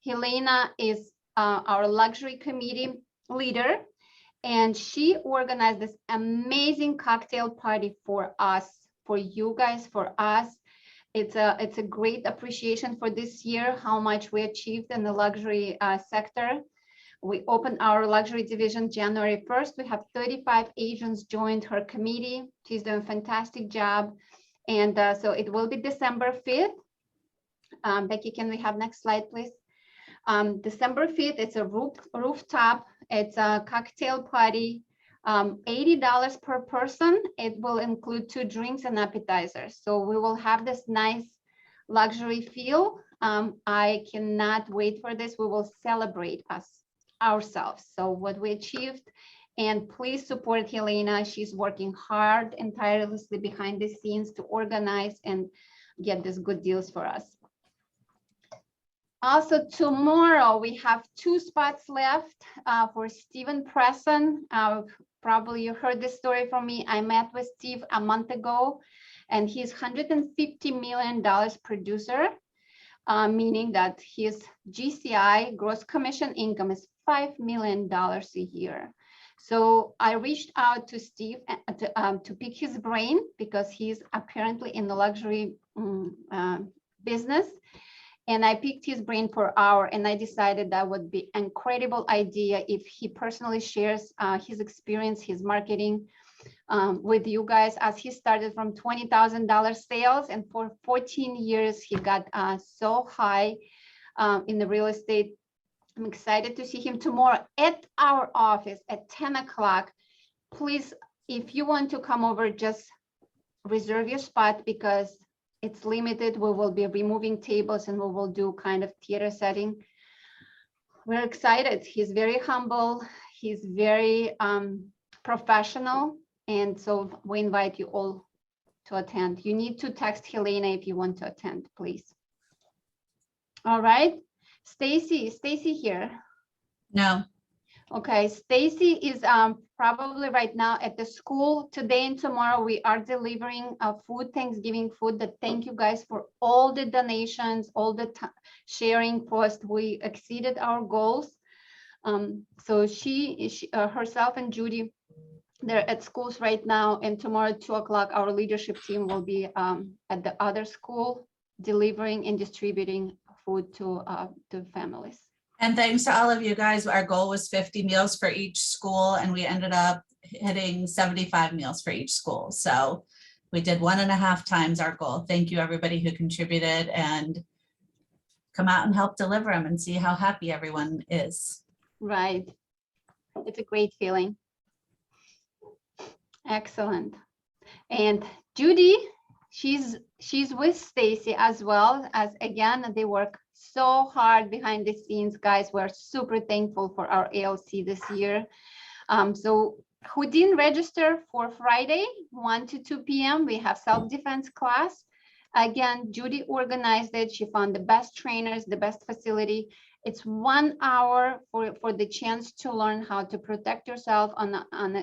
Helena is our luxury committee leader, and she organized this amazing cocktail party for us, for you guys, for us. It's a great appreciation for this year, how much we achieved in the luxury sector. We opened our luxury division January 1st. We have 35 agents joined her committee. She's doing a fantastic job. And so it will be December 5th. Becky, can we have next slide, please? December 5th, it's a rooftop. It's a cocktail party, $80 per person. It will include 2 drinks and appetizers. So we will have this nice luxury feel. I cannot wait for this. We will celebrate ourselves. So what we achieved, And please support Helena. She's working hard and tirelessly behind the scenes to organize and get these good deals for us. Also, tomorrow we have 2 spots left for Steven Presson. Probably you heard this story from me. I met with Steve a month ago, and he's $150 million producer, meaning that his GCI, gross commission income, is $5 million a year. So I reached out to Steve to pick his brain because he's apparently in the luxury business. And I picked his brain for an hour, and I decided that would be an incredible idea if he personally shares his experience, his marketing with you guys, as he started from $20,000 sales, and for 14 years he got so high in the real estate. I'm excited to see him tomorrow at our office at 10 o'clock. Please, if you want to come over, just reserve your spot because it's limited. We will be removing tables and we will do kind of theater setting. We're excited. He's very humble. He's very professional. And so we invite you all to attend. You need to text Helena if you want to attend, please. All right. Stacy here? No. Okay, Stacy is probably right now at the school. Today and tomorrow we are delivering food, Thanksgiving food. That thank you guys for all the donations, all the sharing posts. We exceeded our goals. So she herself and Judy, they're at schools right now, and tomorrow at 2 o'clock our leadership team will be at the other school delivering and distributing food to families. And thanks to all of you guys. Our goal was 50 meals for each school, and we ended up hitting 75 meals for each school. So we did 1.5 times our goal. Thank you, everybody who contributed, and come out and help deliver them and see how happy everyone is. Right. It's a great feeling. Excellent. And Judy, she's with Stacy as well, as again, they work so hard behind the scenes, guys. We're super thankful for our ALC this year. So who didn't register for Friday, 1 to 2 p.m., we have self-defense class. Again, Judy organized it. She found the best trainers, the best facility. It's 1 hour for the chance to learn how to protect yourself on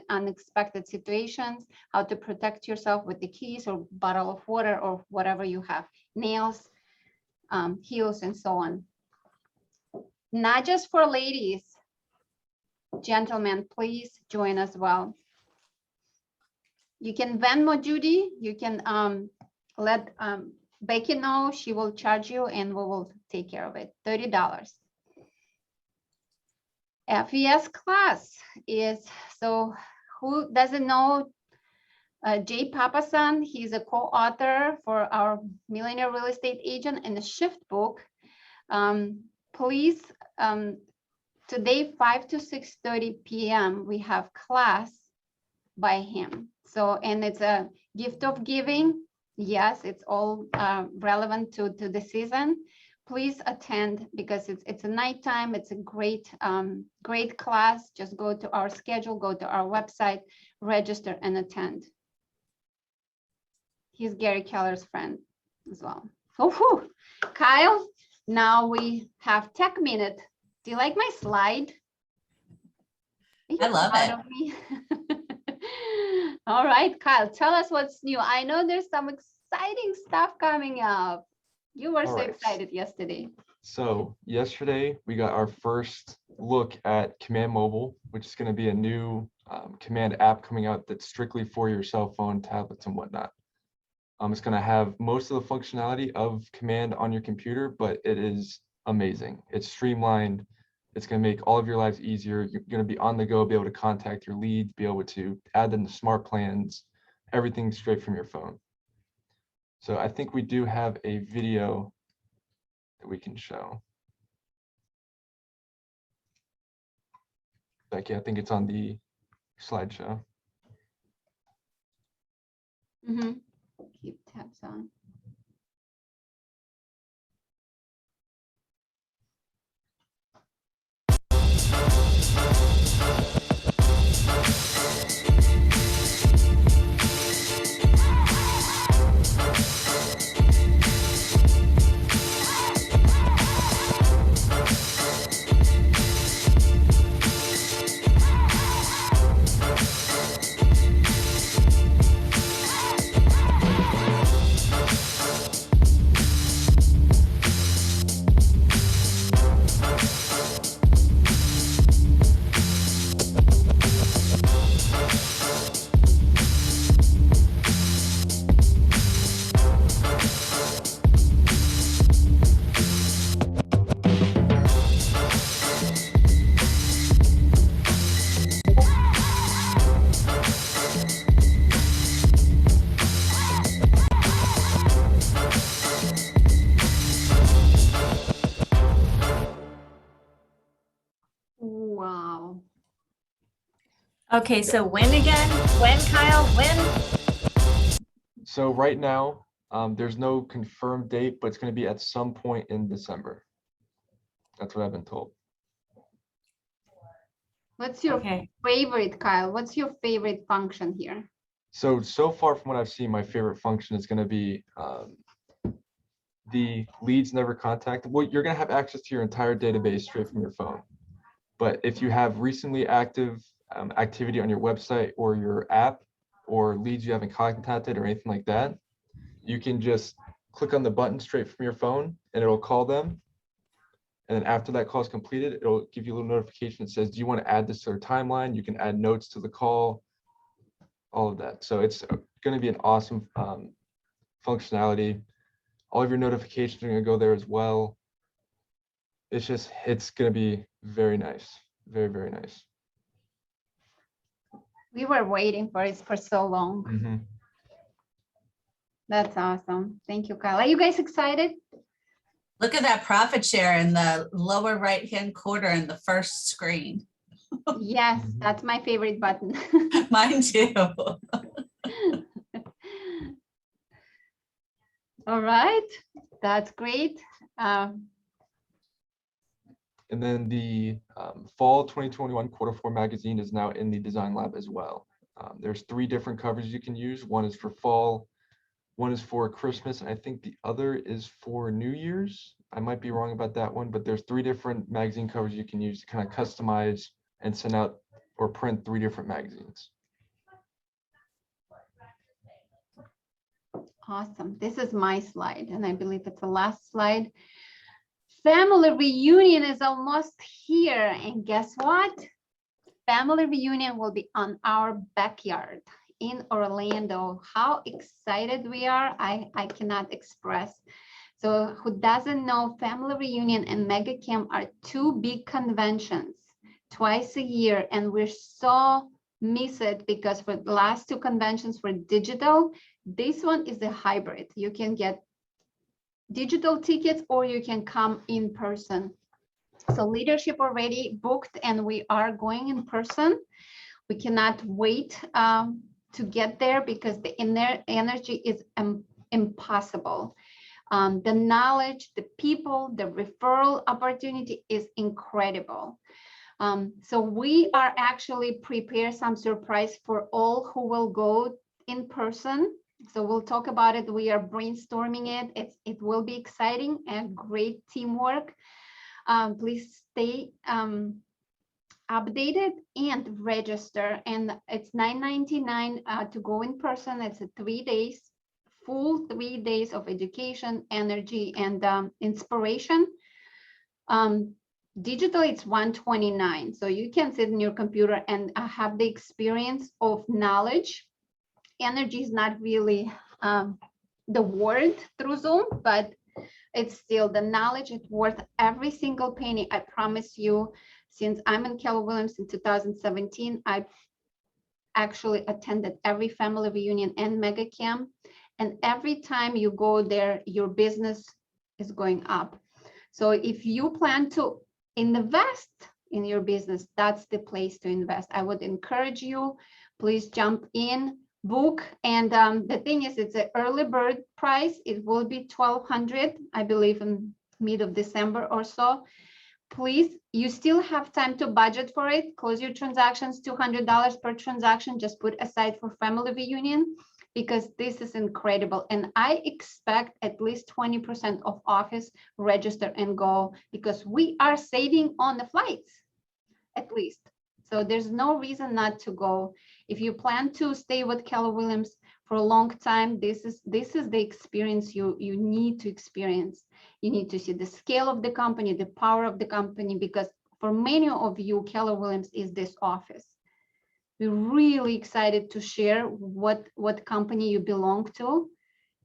unexpected situations, how to protect yourself with the keys or bottle of water or whatever you have, nails, heels, and so on. Not just for ladies. Gentlemen, please join as well. You can Venmo Judy. You can let Becky know. She will charge you and we will take care of it. $30. FES class is, so who doesn't know Jay Papasan? He's a co-author for our Millionaire Real Estate Agent and the Shift book. Please, today 5 to 6:30 p.m. we have class by him. So, and it's a gift of giving. Yes, it's all relevant to the season. Please attend because it's a nighttime. It's a great great class. Just go to our schedule, go to our website, register and attend. He's Gary Keller's friend as well. Oh, whew. Kyle, now we have Tech Minute. Do you like my slide? I love it. Of me? All right, Kyle, tell us what's new. I know there's some exciting stuff coming up. You were so excited yesterday. So yesterday we got our first look at Command Mobile, which is going to be a new Command app coming out that's strictly for your cell phone, tablets, and whatnot. It's going to have most of the functionality of Command on your computer, but it is amazing. It's streamlined. It's going to make all of your lives easier. You're going to be on the go, be able to contact your leads, be able to add them to smart plans, everything straight from your phone. So I think we do have a video that we can show. Becky, I think it's on the slideshow. Mm-hmm. Keep tabs on. Okay, so when again? When, Kyle? When? So right now, there's no confirmed date, but it's going to be at some point in December. That's what I've been told. What's your favorite, Kyle? What's your favorite function here? So far from what I've seen, my favorite function is going to be the leads never contacted. Well, you're going to have access to your entire database straight from your phone. But if you have recently active activity on your website or your app, or leads you haven't contacted or anything like that, you can just click on the button straight from your phone and it'll call them. And then after that call is completed, it'll give you a little notification that says, do you want to add this to our timeline? You can add notes to the call, all of that. So it's going to be an awesome functionality. All of your notifications are going to go there as well. It's going to be very nice. Very, very nice. We were waiting for it for so long. Mm-hmm. That's awesome. Thank you, Kyle. Are you guys excited? Look at that profit share in the lower right-hand corner in the first screen. Yes, that's my favorite button. Mine too. All right, that's great. And then the fall 2021 Q4 magazine is now in the design lab as well. There's 3 different covers you can use. One is for fall, one is for Christmas, and I think the other is for New Year's. I might be wrong about that one, but there's 3 different magazine covers you can use to kind of customize and send out or print 3 different magazines. Awesome. This is my slide, and I believe it's the last slide. Family reunion is almost here, and guess what? Family reunion will be on our backyard in Orlando. How excited we are, I cannot express. So who doesn't know, Family Reunion and MegaCamp are 2 big conventions twice a year, and we're so miss it because for the last 2 conventions were digital. This one is a hybrid. You can get digital tickets or you can come in person. So leadership already booked and we are going in person. We cannot wait to get there because the energy is impossible. The knowledge, the people, the referral opportunity is incredible. So we are actually prepare some surprise for all who will go in person. So we'll talk about it. We are brainstorming it. It will be exciting and great teamwork. Please stay updated and register. And it's $9.99 to go in person. It's a 3 days, full 3 days of education, energy, and inspiration. Digital, it's $129. So you can sit in your computer and have the experience of knowledge. Energy is not really the word through Zoom, but it's still the knowledge. It's worth every single penny. I promise you, since I'm in Keller Williams in 2017, I've actually attended every family reunion and MegaCamp. And every time you go there, your business is going up. So if you plan to invest in your business, that's the place to invest. I would encourage you, please jump in, book. And the thing is, it's an early bird price. It will be $1,200, I believe, in mid of December or so. Please, you still have time to budget for it. Close your transactions, $200 per transaction. Just put aside for family reunion, because this is incredible. And I expect at least 20% of office register and go, because we are saving on the flights, at least. So there's no reason not to go. If you plan to stay with Keller Williams for a long time, this is the experience you need to experience. You need to see the scale of the company, the power of the company, because for many of you, Keller Williams is this office. We're really excited to share what company you belong to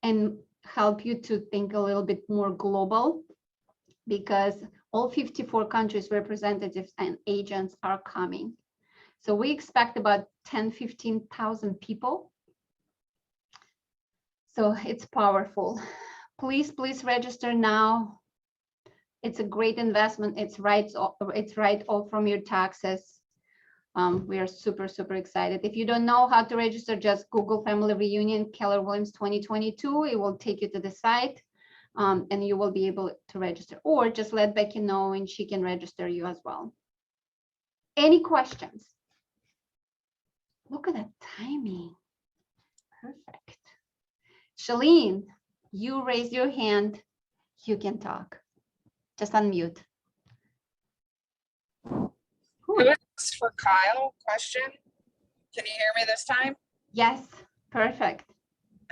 and help you to think a little bit more global, because all 54 countries representatives and agents are coming. So we expect about 10,000-15,000 people. So it's powerful. Please register now. It's a great investment. It's right off from your taxes. We are super, super excited. If you don't know how to register, just Google Family Reunion Keller Williams 2022. It will take you to the site and you will be able to register, or just let Becky know and she can register you as well. Any questions? Look at that timing. Perfect. Shalene, you raise your hand. You can talk. Just unmute. It's for Kyle. Question. Can you hear me this time? Yes, perfect.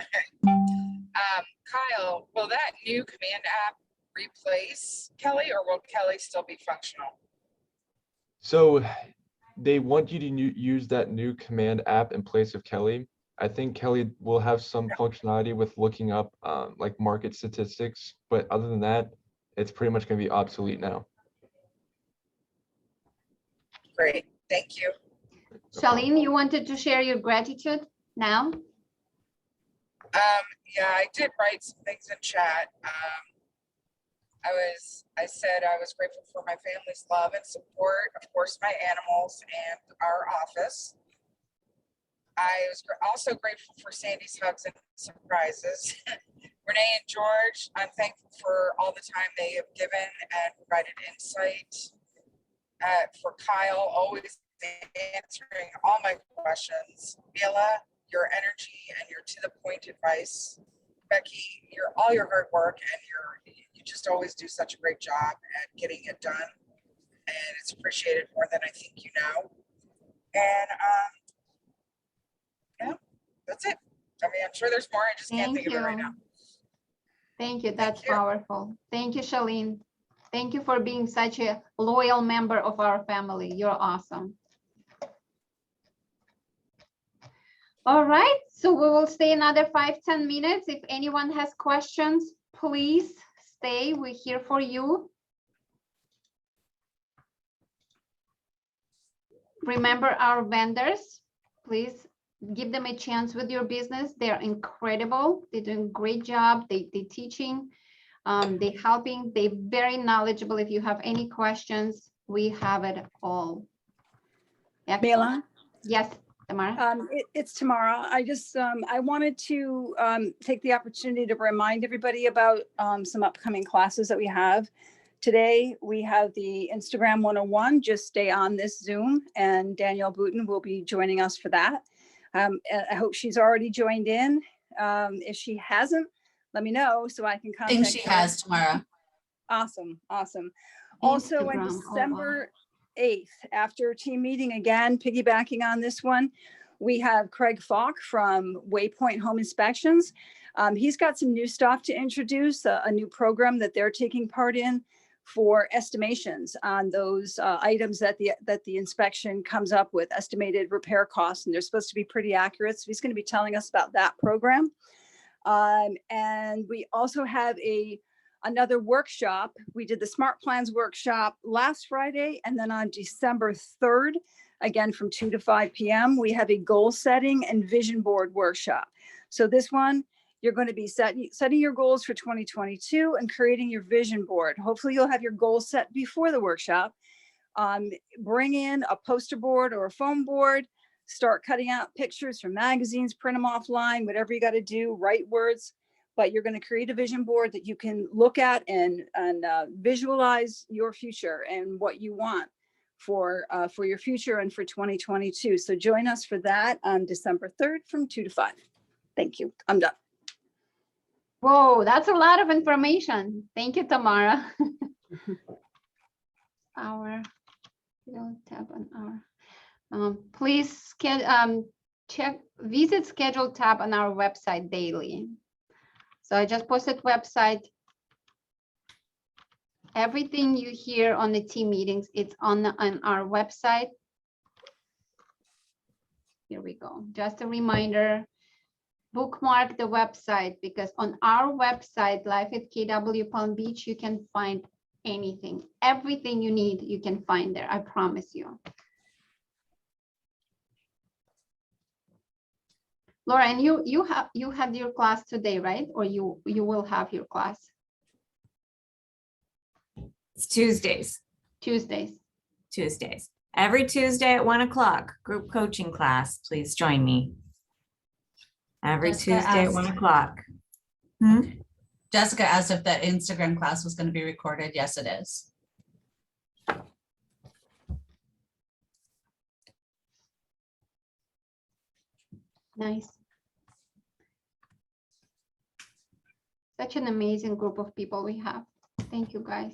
Kyle, will that new command app replace Kelly, or will Kelly still be functional? So they want you to use that new command app in place of Kelly. I think Kelly will have some functionality with looking up like market statistics, but other than that, it's pretty much going to be obsolete now. Great, thank you. Shalene, you wanted to share your gratitude now? Yeah, I did write some things in chat. I said I was grateful for my family's love and support, of course, my animals and our office. I was also grateful for Sandy's hugs and surprises. Renee and George, I'm thankful for all the time they have given and provided insight. For Kyle, always answering all my questions. Mila, your energy and your to-the-point advice. Becky, all your hard work, and you just always do such a great job at getting it done, and it's appreciated more than I think you know. And yeah, that's it. I mean, I'm sure there's more. I just can't think of it right now. Thank you. That's powerful. Thank you, Shalene. Thank you for being such a loyal member of our family. You're awesome. All right, so we will stay another 5-10 minutes. If anyone has questions, please stay. We're here for you. Remember our vendors. Please give them a chance with your business. They're incredible. They're doing a great job. They're teaching. They're helping. They're very knowledgeable. If you have any questions, we have it all. Mela? Yes, Tamara. It's Tamara. I just I wanted to take the opportunity to remind everybody about some upcoming classes that we have. Today, we have the Instagram 101. Just stay on this Zoom, and Danielle Booten will be joining us for that. I hope she's already joined in. If she hasn't, let me know so I can contact her. I think she has, Tamara. Awesome, awesome. Also on December 8th, after team meeting again, piggybacking on this one, we have Craig Falk from Waypoint Home Inspections. He's got some new stuff to introduce, a new program that they're taking part in for estimations on those items that the inspection comes up with, estimated repair costs, and they're supposed to be pretty accurate. So he's going to be telling us about that program. And we also have another workshop. We did the Smart Plans workshop last Friday, and then on December 3rd, again from 2 to 5 p.m., we have a goal setting and vision board workshop. So this one, you're going to be setting your goals for 2022 and creating your vision board. Hopefully you'll have your goals set before the workshop. Bring in a poster board or a foam board, start cutting out pictures from magazines, print them offline, whatever you got to do, write words. But you're going to create a vision board that you can look at and visualize your future and what you want for your future and for 2022. So join us for that on December 3rd from 2 to 5. Thank you. I'm done. Whoa, that's a lot of information. Thank you, Tamara. Tab on our. Please visit schedule tab on our website daily. So I just posted website. Everything you hear on the team meetings, it's on our website. Here we go. Just a reminder, bookmark the website, because on our website, Life at KW Palm Beach, you can find anything, everything you need, you can find there. I promise you. Laura, and you had your class today, right? Or you will have your class? It's Tuesdays. Tuesdays. Tuesdays. Every Tuesday at 1 o'clock, group coaching class. Please join me. Every Jessica Tuesday at asked- 1 o'clock. Jessica asked if the Instagram class was going to be recorded. Yes, it is. Nice. Such an amazing group of people we have. Thank you, guys.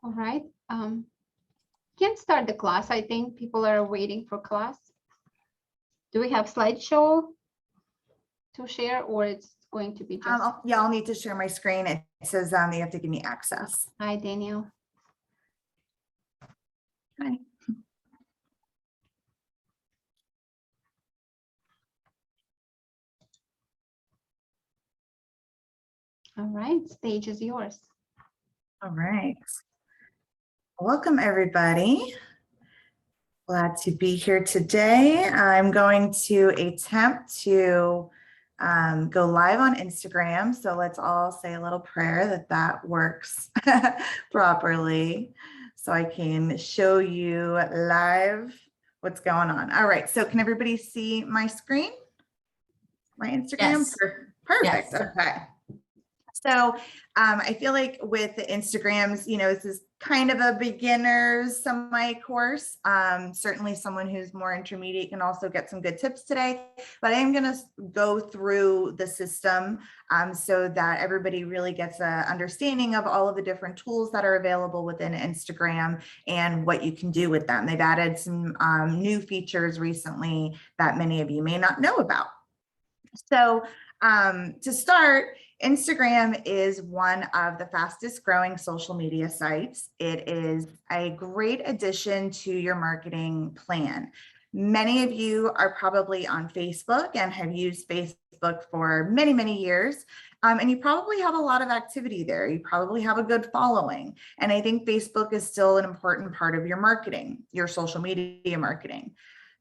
All right. Can't start the class. I think people are waiting for class. Do we have slideshow to share, or it's going to be just? Yeah, I'll need to share my screen. It says you have to give me access. Hi, Daniel. Hi. All right, stage is yours. All right. Welcome, everybody. Glad to be here today. I'm going to attempt to go live on Instagram. So let's all say a little prayer that that works properly so I can show you live what's going on. All right. So can everybody see my screen? My Instagram? Yes. Perfect. Yes. Okay. So I feel like with the Instagrams, you know, this is kind of a beginner's semi course. Certainly someone who's more intermediate can also get some good tips today, but I am going to go through the system so that everybody really gets an understanding of all of the different tools that are available within Instagram and what you can do with them. They've added some new features recently that many of you may not know about. So to start, Instagram is one of the fastest growing social media sites. It is a great addition to your marketing plan. Many of you are probably on Facebook and have used Facebook for many, many years. And you probably have a lot of activity there. You probably have a good following. And I think Facebook is still an important part of your marketing, your social media marketing.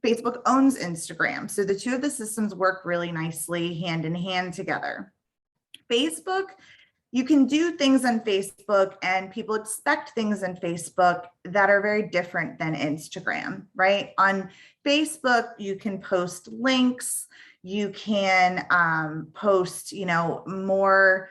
Facebook owns Instagram. So the two of the systems work really nicely hand in hand together. Facebook, you can do things on Facebook and people expect things on Facebook that are very different than Instagram, right? On Facebook, you can post links, you can post, more,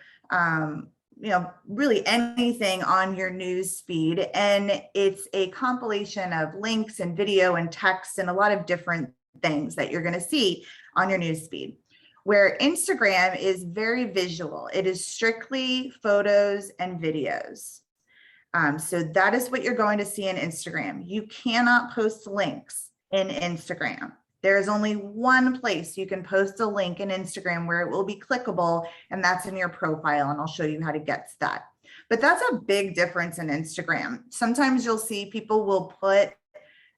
really anything on your news feed. And it's a compilation of links and video and text and a lot of different things that you're going to see on your news feed. Where Instagram is very visual. It is strictly photos and videos. So that is what you're going to see in Instagram. You cannot post links in Instagram. There is only one place you can post a link in Instagram where it will be clickable, and that's in your profile, and I'll show you how to get to that. But that's a big difference in Instagram. Sometimes you'll see people will put,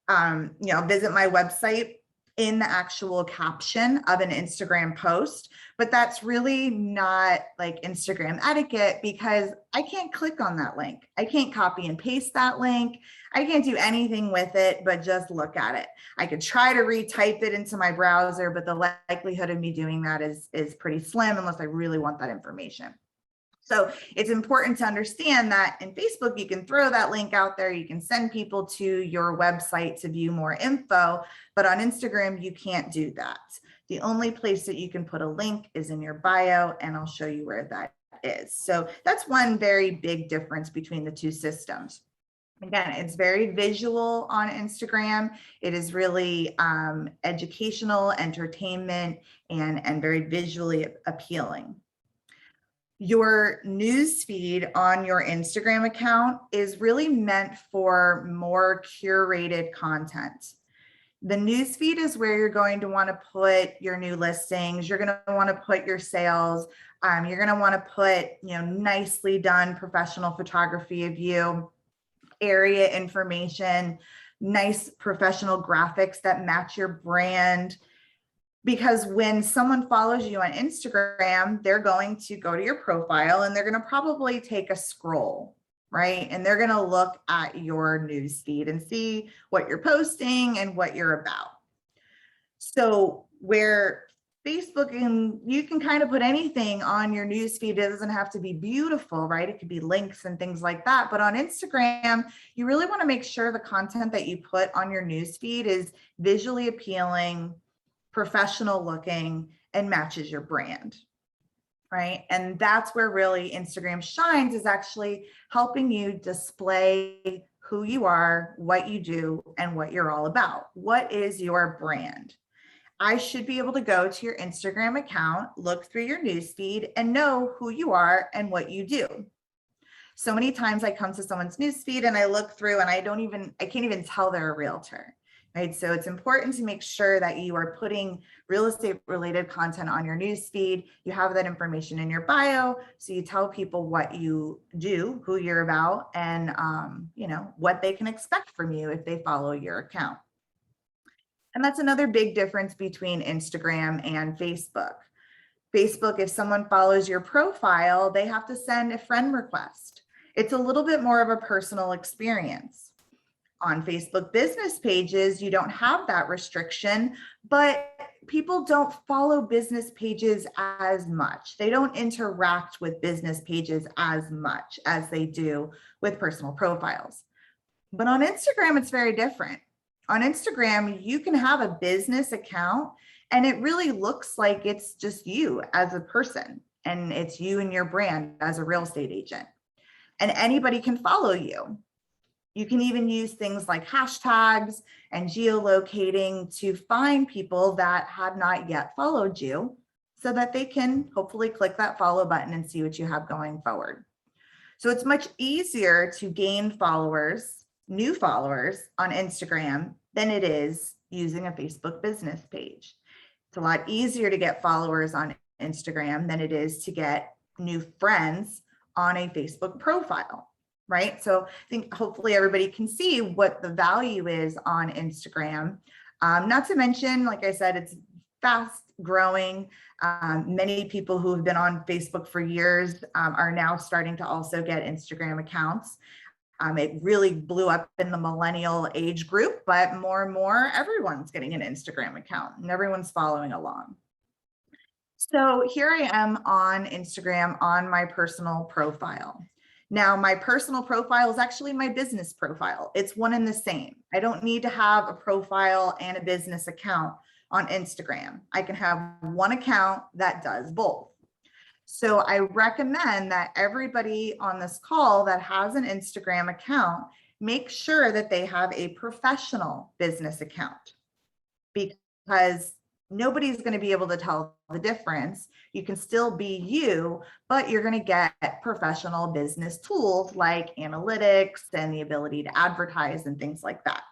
visit my website in the actual caption of an Instagram post, but that's really not like Instagram etiquette because I can't click on that link. I can't copy and paste that link. I can't do anything with it, but just look at it. I could try to retype it into my browser, but the likelihood of me doing that is pretty slim unless I really want that information. So it's important to understand that in Facebook, you can throw that link out there. You can send people to your website to view more info, but on Instagram, you can't do that. The only place that you can put a link is in your bio, and I'll show you where that is. So that's one very big difference between the two systems. Again, it's very visual on Instagram. It is really educational, entertainment, and very visually appealing. Your news feed on your Instagram account is really meant for more curated content. The news feed is where you're going to want to put your new listings. You're going to want to put your sales. You're going to want to put, nicely done professional photography of you, area information, nice professional graphics that match your brand. Because when someone follows you on Instagram, they're going to go to your profile and they're going to probably take a scroll, right? And they're going to look at your news feed and see what you're posting and what you're about. So where Facebook, and you can kind of put anything on your newsfeed. It doesn't have to be beautiful, right? It could be links and things like that. But on Instagram, you really want to make sure the content that you put on your newsfeed is visually appealing, professional looking, and matches your brand, right? And that's where really Instagram shines, is actually helping you display who you are, what you do, and what you're all about. What is your brand? I should be able to go to your Instagram account, look through your newsfeed, and know who you are and what you do. So many times I come to someone's newsfeed and I look through and I can't even tell they're a realtor, right? So it's important to make sure that you are putting real estate related content on your newsfeed. You have that information in your bio, so you tell people what you do, who you're about, and what they can expect from you if they follow your account. And that's another big difference between Instagram and Facebook. Facebook, if someone follows your profile, they have to send a friend request. It's a little bit more of a personal experience. On Facebook business pages, you don't have that restriction, but people don't follow business pages as much. They don't interact with business pages as much as they do with personal profiles. But on Instagram, it's very different. On Instagram, you can have a business account and it really looks like it's just you as a person, and it's you and your brand as a real estate agent. And anybody can follow you. You can even use things like hashtags and geolocating to find people that have not yet followed you, so that they can hopefully click that follow button and see what you have going forward. So it's much easier to gain followers, new followers on Instagram than it is using a Facebook business page. It's a lot easier to get followers on Instagram than it is to get new friends on a Facebook profile, right? So I think hopefully everybody can see what the value is on Instagram. Not to mention, like I said, it's fast growing. Many people who have been on Facebook for years are now starting to also get Instagram accounts. It really blew up in the millennial age group, but more and more, everyone's getting an Instagram account and everyone's following along. So here I am on Instagram on my personal profile. Now, my personal profile is actually my business profile. It's one and the same. I don't need to have a profile and a business account on Instagram. I can have one account that does both. So I recommend that everybody on this call that has an Instagram account, make sure that they have a professional business account, because nobody's going to be able to tell the difference. You can still be you, but you're going to get professional business tools like analytics and the ability to advertise and things like that.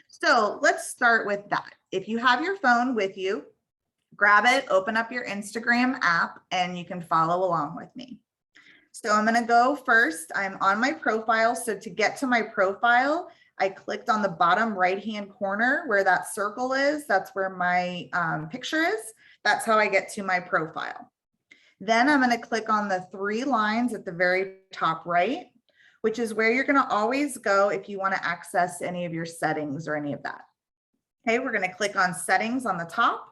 So let's start with that. If you have your phone with you, grab it, open up your Instagram app, and you can follow along with me. So I'm going to go first. I'm on my profile. So to get to my profile, I clicked on the bottom right-hand corner where that circle is. That's where my picture is. That's how I get to my profile. Then I'm going to click on the three lines at the very top right, which is where you're going to always go if you want to access any of your settings or any of that. Okay, we're going to click on settings on the top.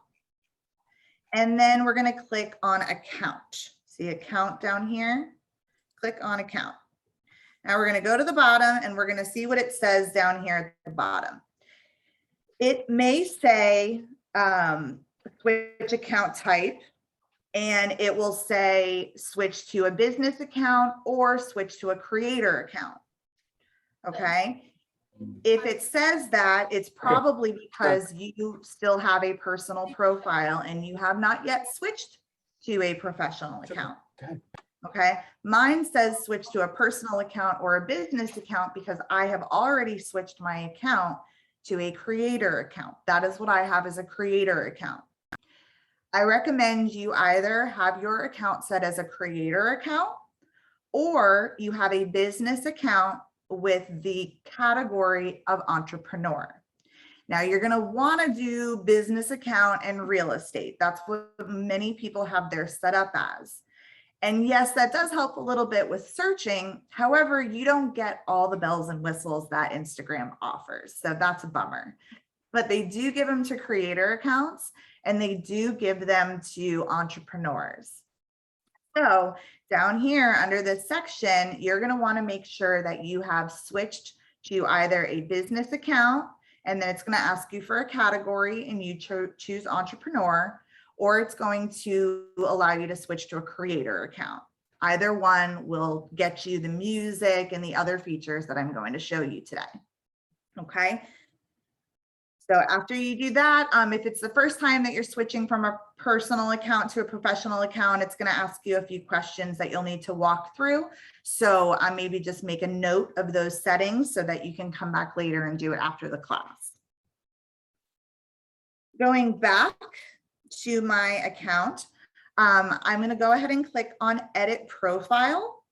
And then we're going to click on account. See account down here? Click on account. Now we're going to go to the bottom and we're going to see what it says down here at the bottom. It may say switch account type, and it will say switch to a business account or switch to a creator account. Okay. If it says that, it's probably because you still have a personal profile and you have not yet switched to a professional account. Okay. Mine says switch to a personal account or a business account because I have already switched my account to a creator account. That is what I have as a creator account. I recommend you either have your account set as a creator account or you have a business account with the category of entrepreneur. Now you're going to want to do business account and real estate. That's what many people have their set up as. And yes, that does help a little bit with searching. However, you don't get all the bells and whistles that Instagram offers. So that's a bummer. but they do give them to creator accounts and they do give them to entrepreneurs. So down here under this section, you're going to want to make sure that you have switched to either a business account, and then it's going to ask you for a category and you choose entrepreneur, or it's going to allow you to switch to a creator account. Either one will get you the music and the other features that I'm going to show you today. Okay. So after you do that, if it's the first time that you're switching from a personal account to a professional account, it's going to ask you a few questions that you'll need to walk through. So maybe just make a note of those settings so that you can come back later and do it after the class. Going back to my account, I'm going to go ahead and click on Edit Profile,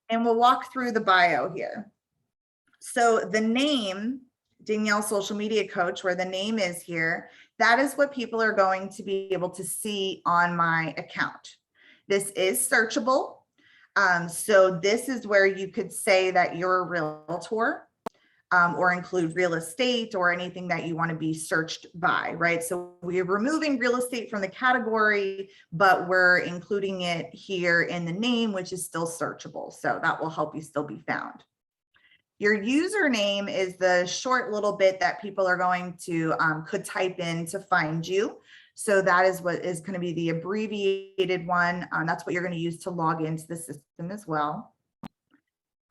and we'll walk through the bio here. So the name, Danielle Social Media Coach, where the name is here, that is what people are going to be able to see on my account. This is searchable. So this is where you could say that you're a realtor, or include real estate or anything that you want to be searched by, right? So we're removing real estate from the category, but we're including it here in the name, which is still searchable. So that will help you still be found. Your username is the short little bit that people are going to could type in to find you. So that is what is going to be the abbreviated one. That's what you're going to use to log into the system as well.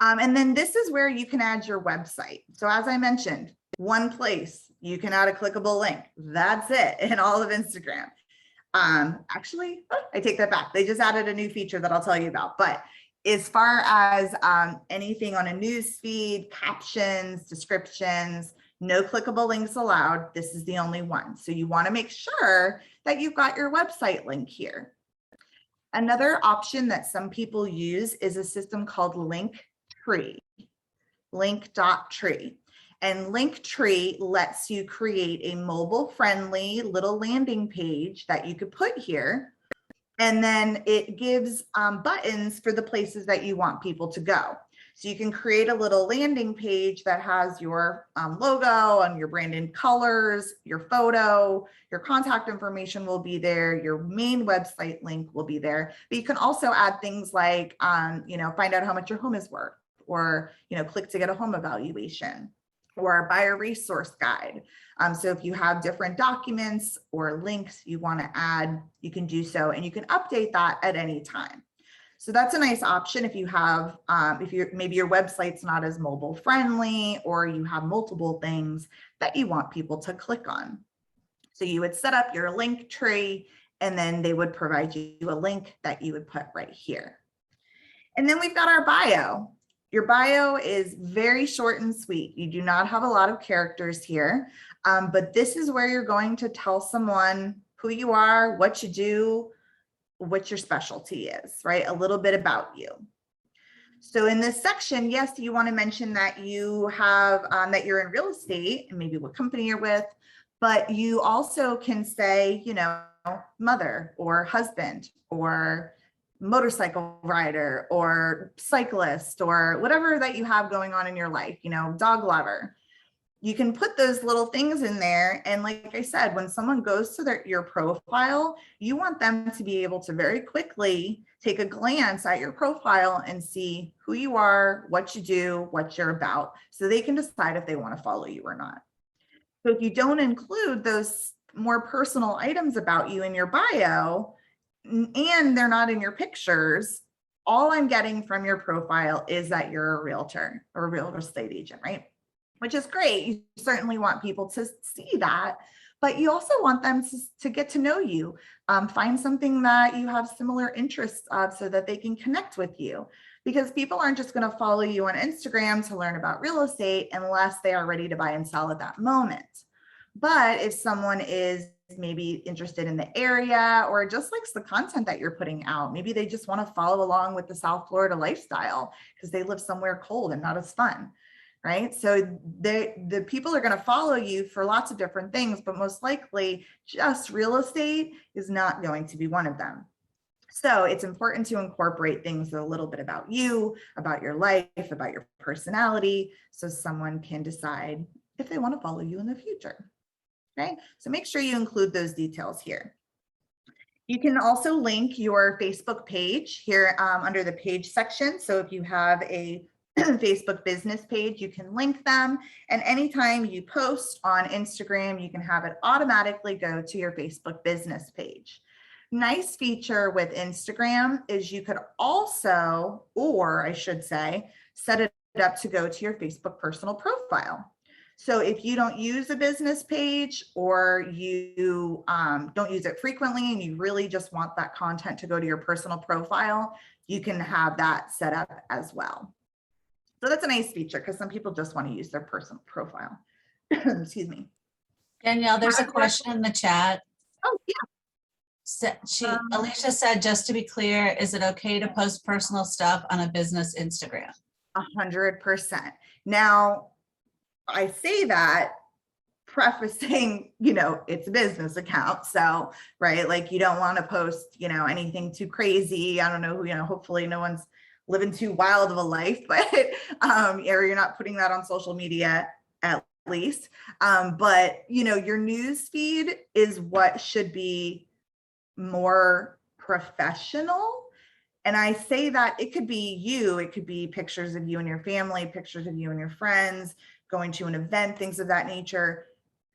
And then this is where you can add your website. So as I mentioned, one place you can add a clickable link. That's it in all of Instagram. Actually, I take that back. They just added a new feature that I'll tell you about. But as far as anything on a news feed, captions, descriptions, no clickable links allowed. This is the only one. So you want to make sure that you've got your website link here. Another option that some people use is a system called Linktree, link.tree. And Linktree lets you create a mobile-friendly little landing page that you could put here. And then it gives buttons for the places that you want people to go. So you can create a little landing page that has your logo and your branded colors, your photo, your contact information will be there, your main website link will be there. But you can also add things like, find out how much your home is worth, or, click to get a home evaluation, or a buyer resource guide. So if you have different documents or links you want to add, you can do so, and you can update that at any time. So that's a nice option if you have, maybe your website's not as mobile friendly, or you have multiple things that you want people to click on. So you would set up your link tree, and then they would provide you a link that you would put right here. And then we've got our bio. Your bio is very short and sweet. You do not have a lot of characters here, but this is where you're going to tell someone who you are, what you do, what your specialty is, right? A little bit about you. So in this section, yes, you want to mention that you have, that you're in real estate and maybe what company you're with, but you also can say, mother or husband or motorcycle rider or cyclist or whatever that you have going on in your life, dog lover. You can put those little things in there. And like I said, when someone goes to your profile, you want them to be able to very quickly take a glance at your profile and see who you are, what you do, what you're about, so they can decide if they want to follow you or not. So if you don't include those more personal items about you in your bio, and they're not in your pictures, all I'm getting from your profile is that you're a realtor or a real estate agent, right? Which is great. You certainly want people to see that, but you also want them to get to know you. Find something that you have similar interests of so that they can connect with you, because people aren't just going to follow you on Instagram to learn about real estate unless they are ready to buy and sell at that moment. But if someone is maybe interested in the area or just likes the content that you're putting out, maybe they just want to follow along with the South Florida lifestyle because they live somewhere cold and not as fun, right? So the people are going to follow you for lots of different things, but most likely just real estate is not going to be one of them. So it's important to incorporate things a little bit about you, about your life, about your personality, so someone can decide if they want to follow you in the future. Okay, so make sure you include those details here. You can also link your Facebook page here under the page section. So if you have a Facebook business page, you can link them. And anytime you post on Instagram, you can have it automatically go to your Facebook business page. Nice feature with Instagram is you could also, or I should say, set it up to go to your Facebook personal profile. So if you don't use a business page or you don't use it frequently and you really just want that content to go to your personal profile, you can have that set up as well. So that's a nice feature because some people just want to use their personal profile. Excuse me. Danielle, there's a question in the chat. Oh, yeah. Alicia said, just to be clear, is it okay to post personal stuff on a business Instagram? 100%. Now, I say that prefacing, it's a business account. So, right, like you don't want to post, anything too crazy. I don't know, hopefully no one's living too wild of a life, but, or you're not putting that on social media at least. But, your news feed is what should be more professional. And I say that it could be you, it could be pictures of you and your family, pictures of you and your friends, going to an event, things of that nature,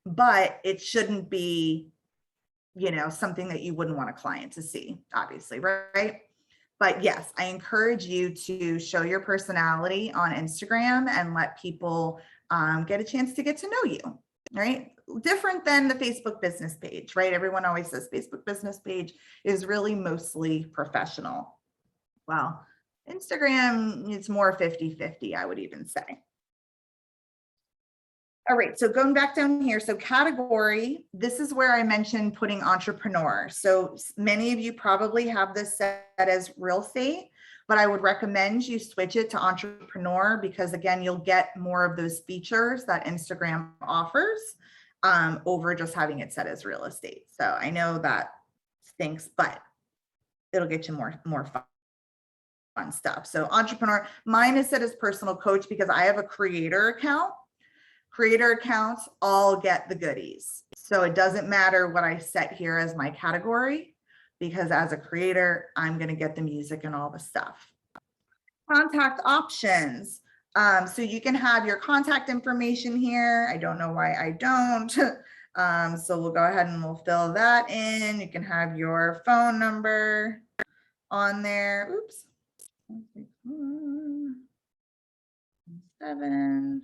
but it shouldn't be, something that you wouldn't want a client to see, obviously, right? But yes, I encourage you to show your personality on Instagram and let people get a chance to get to know you, right? Different than the Facebook business page, right? Everyone always says Facebook business page is really mostly professional. Well, Instagram, it's more 50-50, I would even say. All right, so going back down here, so category, this is where I mentioned putting entrepreneur. So many of you probably have this set as real estate, but I would recommend you switch it to entrepreneur because again, you'll get more of those features that Instagram offers over just having it set as real estate. So I know that stinks, but it'll get you more fun stuff. So entrepreneur, mine is set as personal coach because I have a creator account. Creator accounts all get the goodies. So it doesn't matter what I set here as my category because as a creator, I'm going to get the music and all the stuff. Contact options. So you can have your contact information here. I don't know why I don't. So we'll go ahead and we'll fill that in. You can have your phone number on there. Oops. 7.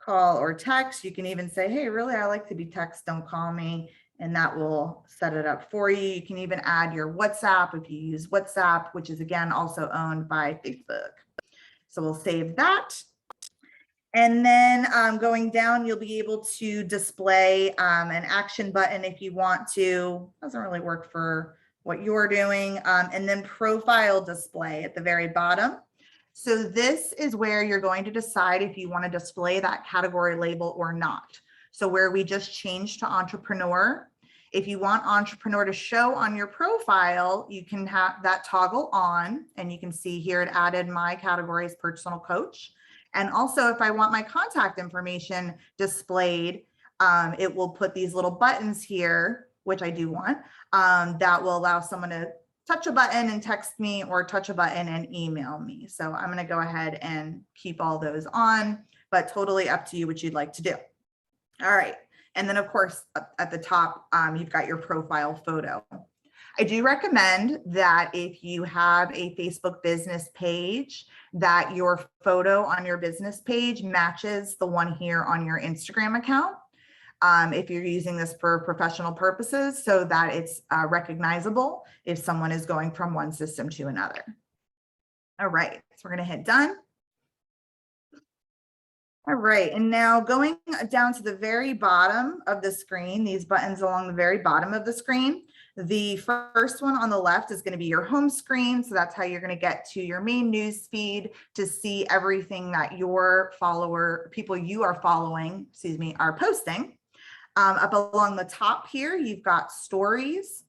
Call or text. You can even say, hey, really, I like to be text, don't call me. And that will set it up for you. You can even add your WhatsApp if you use WhatsApp, which is again, also owned by Facebook. So we'll save that. And then going down, you'll be able to display an action button if you want to. Doesn't really work for what you're doing. And then profile display at the very bottom. So this is where you're going to decide if you want to display that category label or not. So where we just changed to entrepreneur, if you want entrepreneur to show on your profile, you can have that toggle on and you can see here it added my category as personal coach. And also if I want my contact information displayed, it will put these little buttons here, which I do want, that will allow someone to touch a button and text me or touch a button and email me. So I'm going to go ahead and keep all those on, but totally up to you what you'd like to do. All right. And then of course, at the top, you've got your profile photo. I do recommend that if you have a Facebook business page, that your photo on your business page matches the one here on your Instagram account. If you're using this for professional purposes so that it's recognizable if someone is going from one system to another. All right, so we're going to hit done. All right, and now going down to the very bottom of the screen, these buttons along the very bottom of the screen, the first one on the left is going to be your home screen. So that's how you're going to get to your main news feed to see everything that your people you are following, are posting. Up along the top here, you've got stories.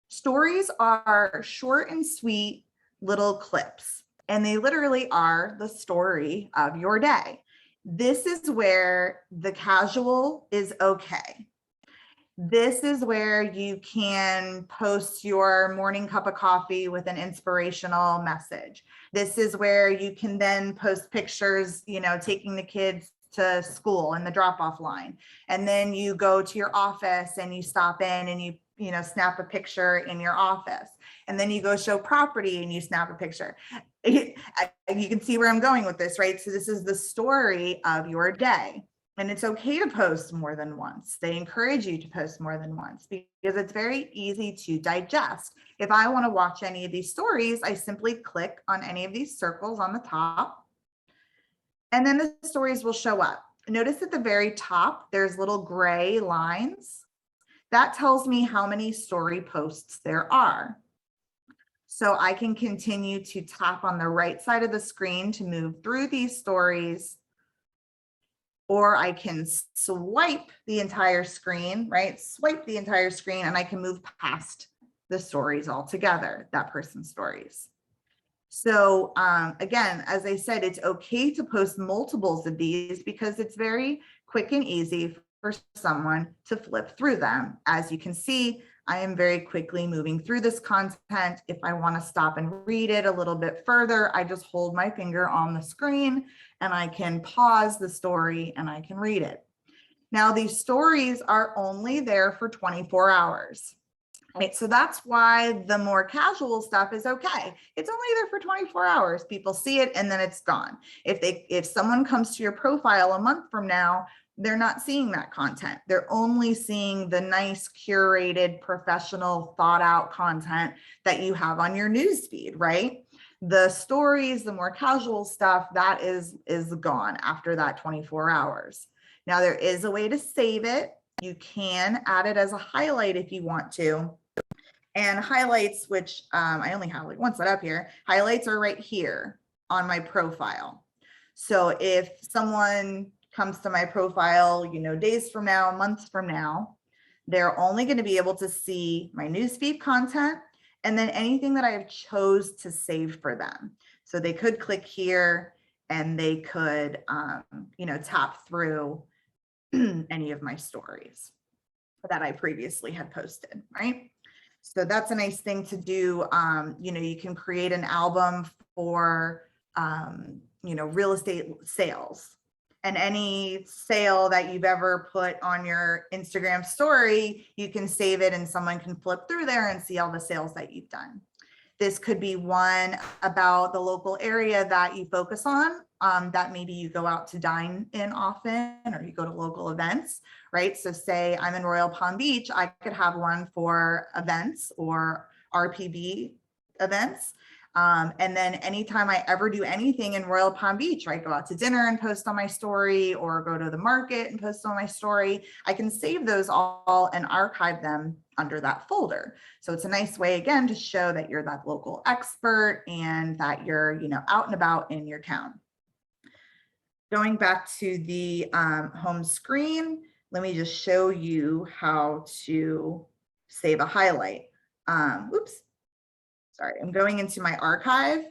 Stories are short and sweet little clips, and they literally are the story of your day. This is where the casual is okay. This is where you can post your morning cup of coffee with an inspirational message. This is where you can then post pictures, you know, taking the kids to school in the drop-off line. And then you go to your office and you stop in and you know, snap a picture in your office. And then you go show property and you snap a picture. You can see where I'm going with this, right? So this is the story of your day. And it's okay to post more than once. They encourage you to post more than once because it's very easy to digest. If I want to watch any of these stories, I simply click on any of these circles on the top, and then the stories will show up. Notice at the very top, there's little gray lines. That tells me how many story posts there are. So I can continue to tap on the right side of the screen to move through these stories, or I can swipe the entire screen, right? Swipe the entire screen and I can move past the stories altogether, that person's stories. So again, as I said, it's okay to post multiples of these because it's very quick and easy for someone to flip through them. As you can see, I am very quickly moving through this content. If I want to stop and read it a little bit further, I just hold my finger on the screen and I can pause the story and I can read it. Now, these stories are only there for 24 hours. Right, so that's why the more casual stuff is okay. It's only there for 24 hours. People see it and then it's gone. If someone comes to your profile a month from now, they're not seeing that content. They're only seeing the nice, curated, professional, thought out content that you have on your newsfeed, right? The stories, the more casual stuff, that is gone after that 24 hours. Now, there is a way to save it. You can add it as a highlight if you want to. And highlights, which I only have like one set up here, highlights are right here on my profile. So if someone comes to my profile, you know, days from now, months from now, they're only going to be able to see my newsfeed content and then anything that I have chose to save for them. So they could click here and they could, you know, tap through any of my stories that I previously had posted, right? So that's a nice thing to do. You know, you can create an album for, you know, real estate sales. And any sale that you've ever put on your Instagram story, you can save it and someone can flip through there and see all the sales that you've done. This could be one about the local area that you focus on, that maybe you go out to dine in often or you go to local events, right? So say I'm in Royal Palm Beach, I could have one for events or RPB events. And then anytime I ever do anything in Royal Palm Beach, right, go out to dinner and post on my story or go to the market and post on my story, I can save those all and archive them under that folder. So it's a nice way, again, to show that you're that local expert and that you're, you know, out and about in your town. Going back to the home screen, let me just show you how to save a highlight. Oops. Sorry, I'm going into my archive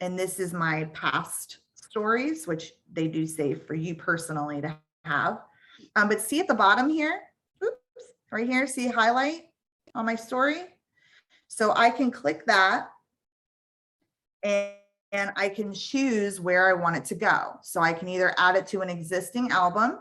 and this is my past stories, which they do save for you personally to have. But see at the bottom here, oops, right here, see highlight on my story. So I can click that and I can choose where I want it to go. So I can either add it to an existing album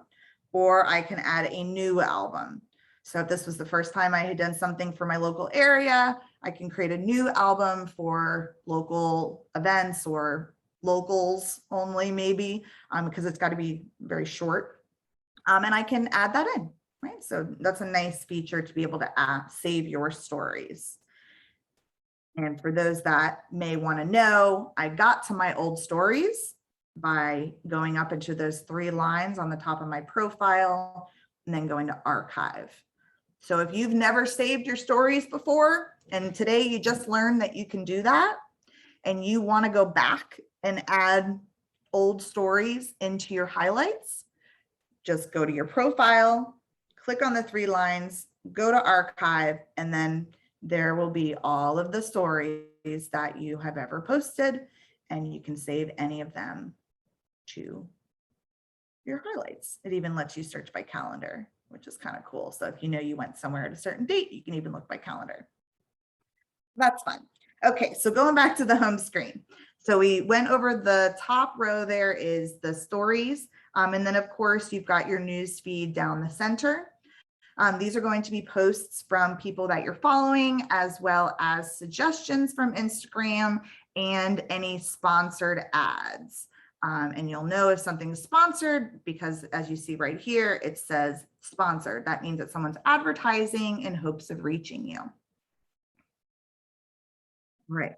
or I can add a new album. So if this was the first time I had done something for my local area, I can create a new album for local events or locals only maybe, because it's got to be very short. And I can add that in, right? So that's a nice feature to be able to save your stories. And for those that may want to know, I got to my old stories by going up into those 3 lines on the top of my profile and then going to archive. So if you've never saved your stories before, and today you just learned that you can do that, and you want to go back and add old stories into your highlights, just go to your profile, click on the 3 lines, go to archive, and then there will be all of the stories that you have ever posted, and you can save any of them to your highlights. It even lets you search by calendar, which is kind of cool. So if you know you went somewhere at a certain date, you can even look by calendar. That's fun. Okay, so going back to the home screen. So we went over the top row there is the stories. And then of course you've got your news feed down the center. These are going to be posts from people that you're following, as well as suggestions from Instagram and any sponsored ads. And you'll know if something's sponsored because as you see right here, it says sponsored. That means that someone's advertising in hopes of reaching you. Right.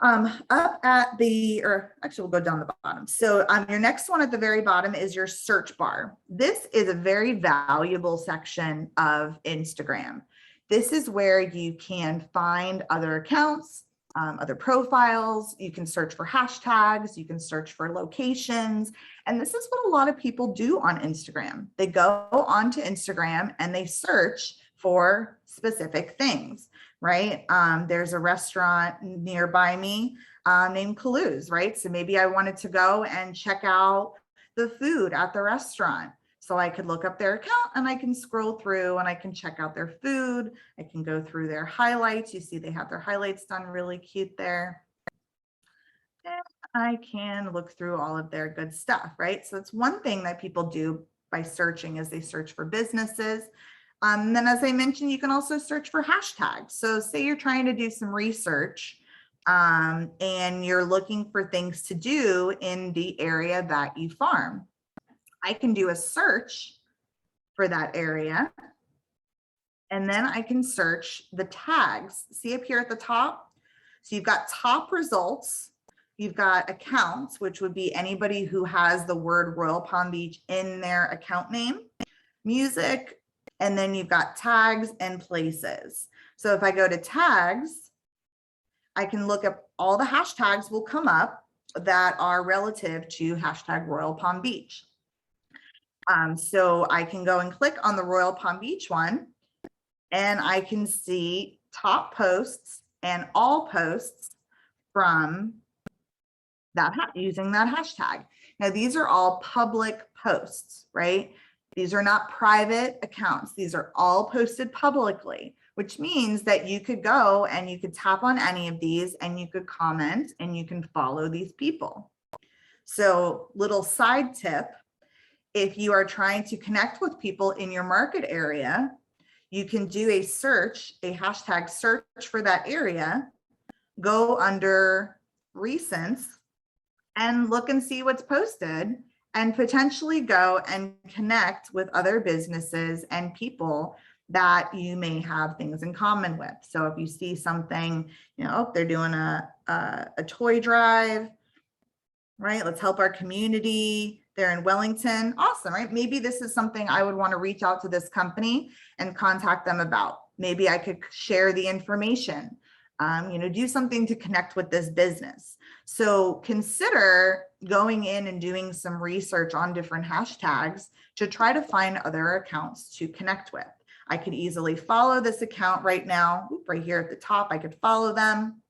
Up at the, or actually we'll go down the bottom. So your next one at the very bottom is your search bar. This is a very valuable section of Instagram. This is where you can find other accounts, other profiles. You can search for hashtags, you can search for locations. And this is what a lot of people do on Instagram. They go onto Instagram and they search for specific things, right? There's a restaurant nearby me named Kalou's, right? So maybe I wanted to go and check out the food at the restaurant. So I could look up their account and I can scroll through and I can check out their food. I can go through their highlights. You see they have their highlights done really cute there. And I can look through all of their good stuff, right? So it's one thing that people do by searching is they search for businesses. Then as I mentioned, you can also search for hashtags. So say you're trying to do some research and you're looking for things to do in the area that you farm. I can do a search for that area. And then I can search the tags. See up here at the top? So you've got top results. You've got accounts, which would be anybody who has the word Royal Palm Beach in their account name, music, and then you've got tags and places. So if I go to tags, I can look up all the hashtags will come up that are relative to hashtag Royal Palm Beach. So I can go and click on the Royal Palm Beach one and I can see top posts and all posts from that using that hashtag. Now these are all public posts, right? These are not private accounts. These are all posted publicly, which means that you could go and you could tap on any of these and you could comment and you can follow these people. So little side tip, if you are trying to connect with people in your market area, you can do a search, a hashtag search for that area, go under recents and look and see what's posted and potentially go and connect with other businesses and people that you may have things in common with. So if you see something, you know, they're doing a toy drive, right? Let's help our community. They're in Wellington. Awesome, right? Maybe this is something I would want to reach out to this company and contact them about. Maybe I could share the information, you know, do something to connect with this business. So consider going in and doing some research on different hashtags to try to find other accounts to connect with. I could easily follow this account right now, right here at the top. I could follow them.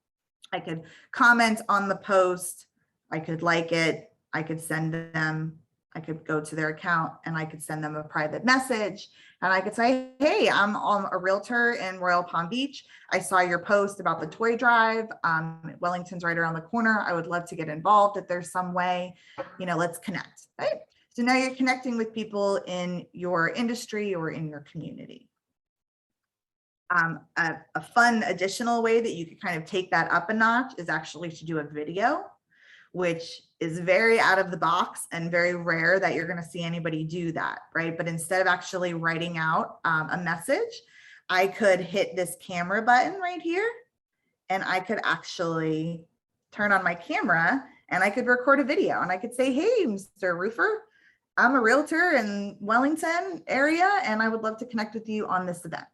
I could comment on the post. I could like it. I could send them, I could go to their account and I could send them a private message and I could say, hey, I'm a realtor in Royal Palm Beach. I saw your post about the toy drive. Wellington's right around the corner. I would love to get involved if there's some way, you know, let's connect, right? So now you're connecting with people in your industry or in your community. A fun additional way that you could kind of take that up a notch is actually to do a video, which is very out of the box and very rare that you're going to see anybody do that, right? But instead of actually writing out a message, I could hit this camera button right here and I could actually turn on my camera and I could record a video and I could say, hey, Mr. Roofer, I'm a realtor in Wellington area and I would love to connect with you on this event,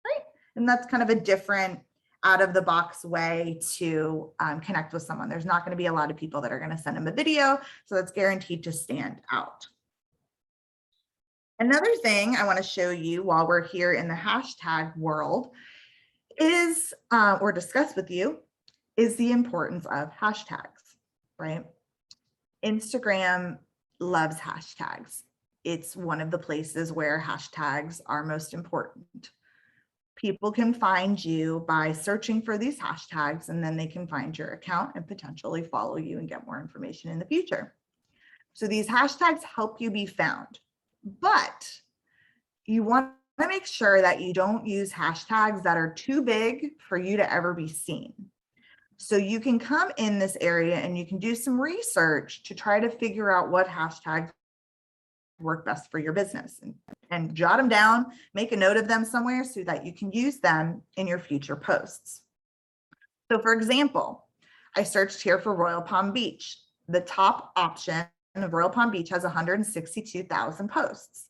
right? And that's kind of a different out of the box way to connect with someone. There's not going to be a lot of people that are going to send them a video, so that's guaranteed to stand out. Another thing I want to show you while we're here in the hashtag world is, or discuss with you, is the importance of hashtags, right? Instagram loves hashtags. It's one of the places where hashtags are most important. People can find you by searching for these hashtags, and then they can find your account and potentially follow you and get more information in the future. So these hashtags help you be found, but you want to make sure that you don't use hashtags that are too big for you to ever be seen. So you can come in this area and you can do some research to try to figure out what hashtags work best for your business, and jot them down, make a note of them somewhere so that you can use them in your future posts. So for example, I searched here for Royal Palm Beach. The top option of Royal Palm Beach has 162,000 posts.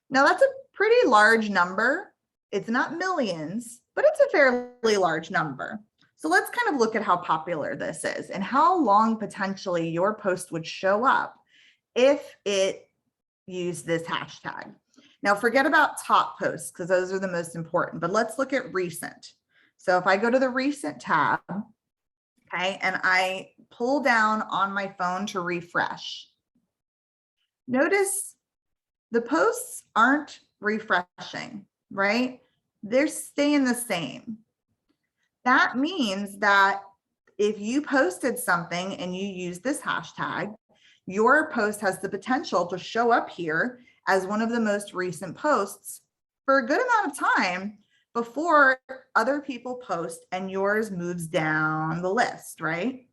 Now that's a pretty large number. It's not millions, but it's a fairly large number. So let's kind of look at how popular this is and how long potentially your post would show up if it used this hashtag. Now forget about top posts because those are the most important, but let's look at recent. So if I go to the recent tab, okay, and I pull down on my phone to refresh, notice the posts aren't refreshing, right? They're staying the same. That means that if you posted something and you use this hashtag, your post has the potential to show up here as one of the most recent posts for a good amount of time before other people post and yours moves down the list, right?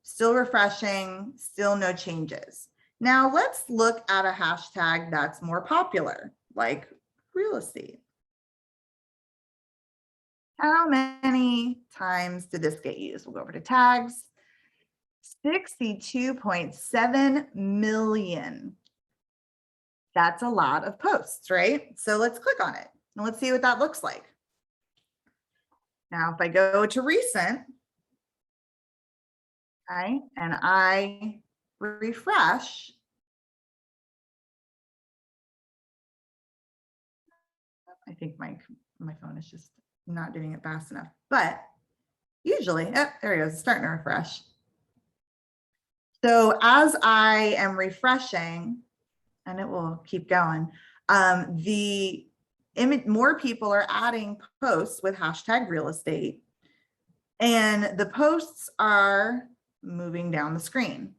Still refreshing, still no changes. Now let's look at a hashtag that's more popular, like real estate. How many times did this get used? We'll go over to tags. 62.7 million. That's a lot of posts, right? So let's click on it and let's see what that looks like. Now, if I go to recent, okay, and I refresh, I think my phone is just not doing it fast enough, but usually, there it goes, it's starting to refresh. So as I am refreshing, and it will keep going, more people are adding posts with hashtag real estate, and the posts are moving down the screen.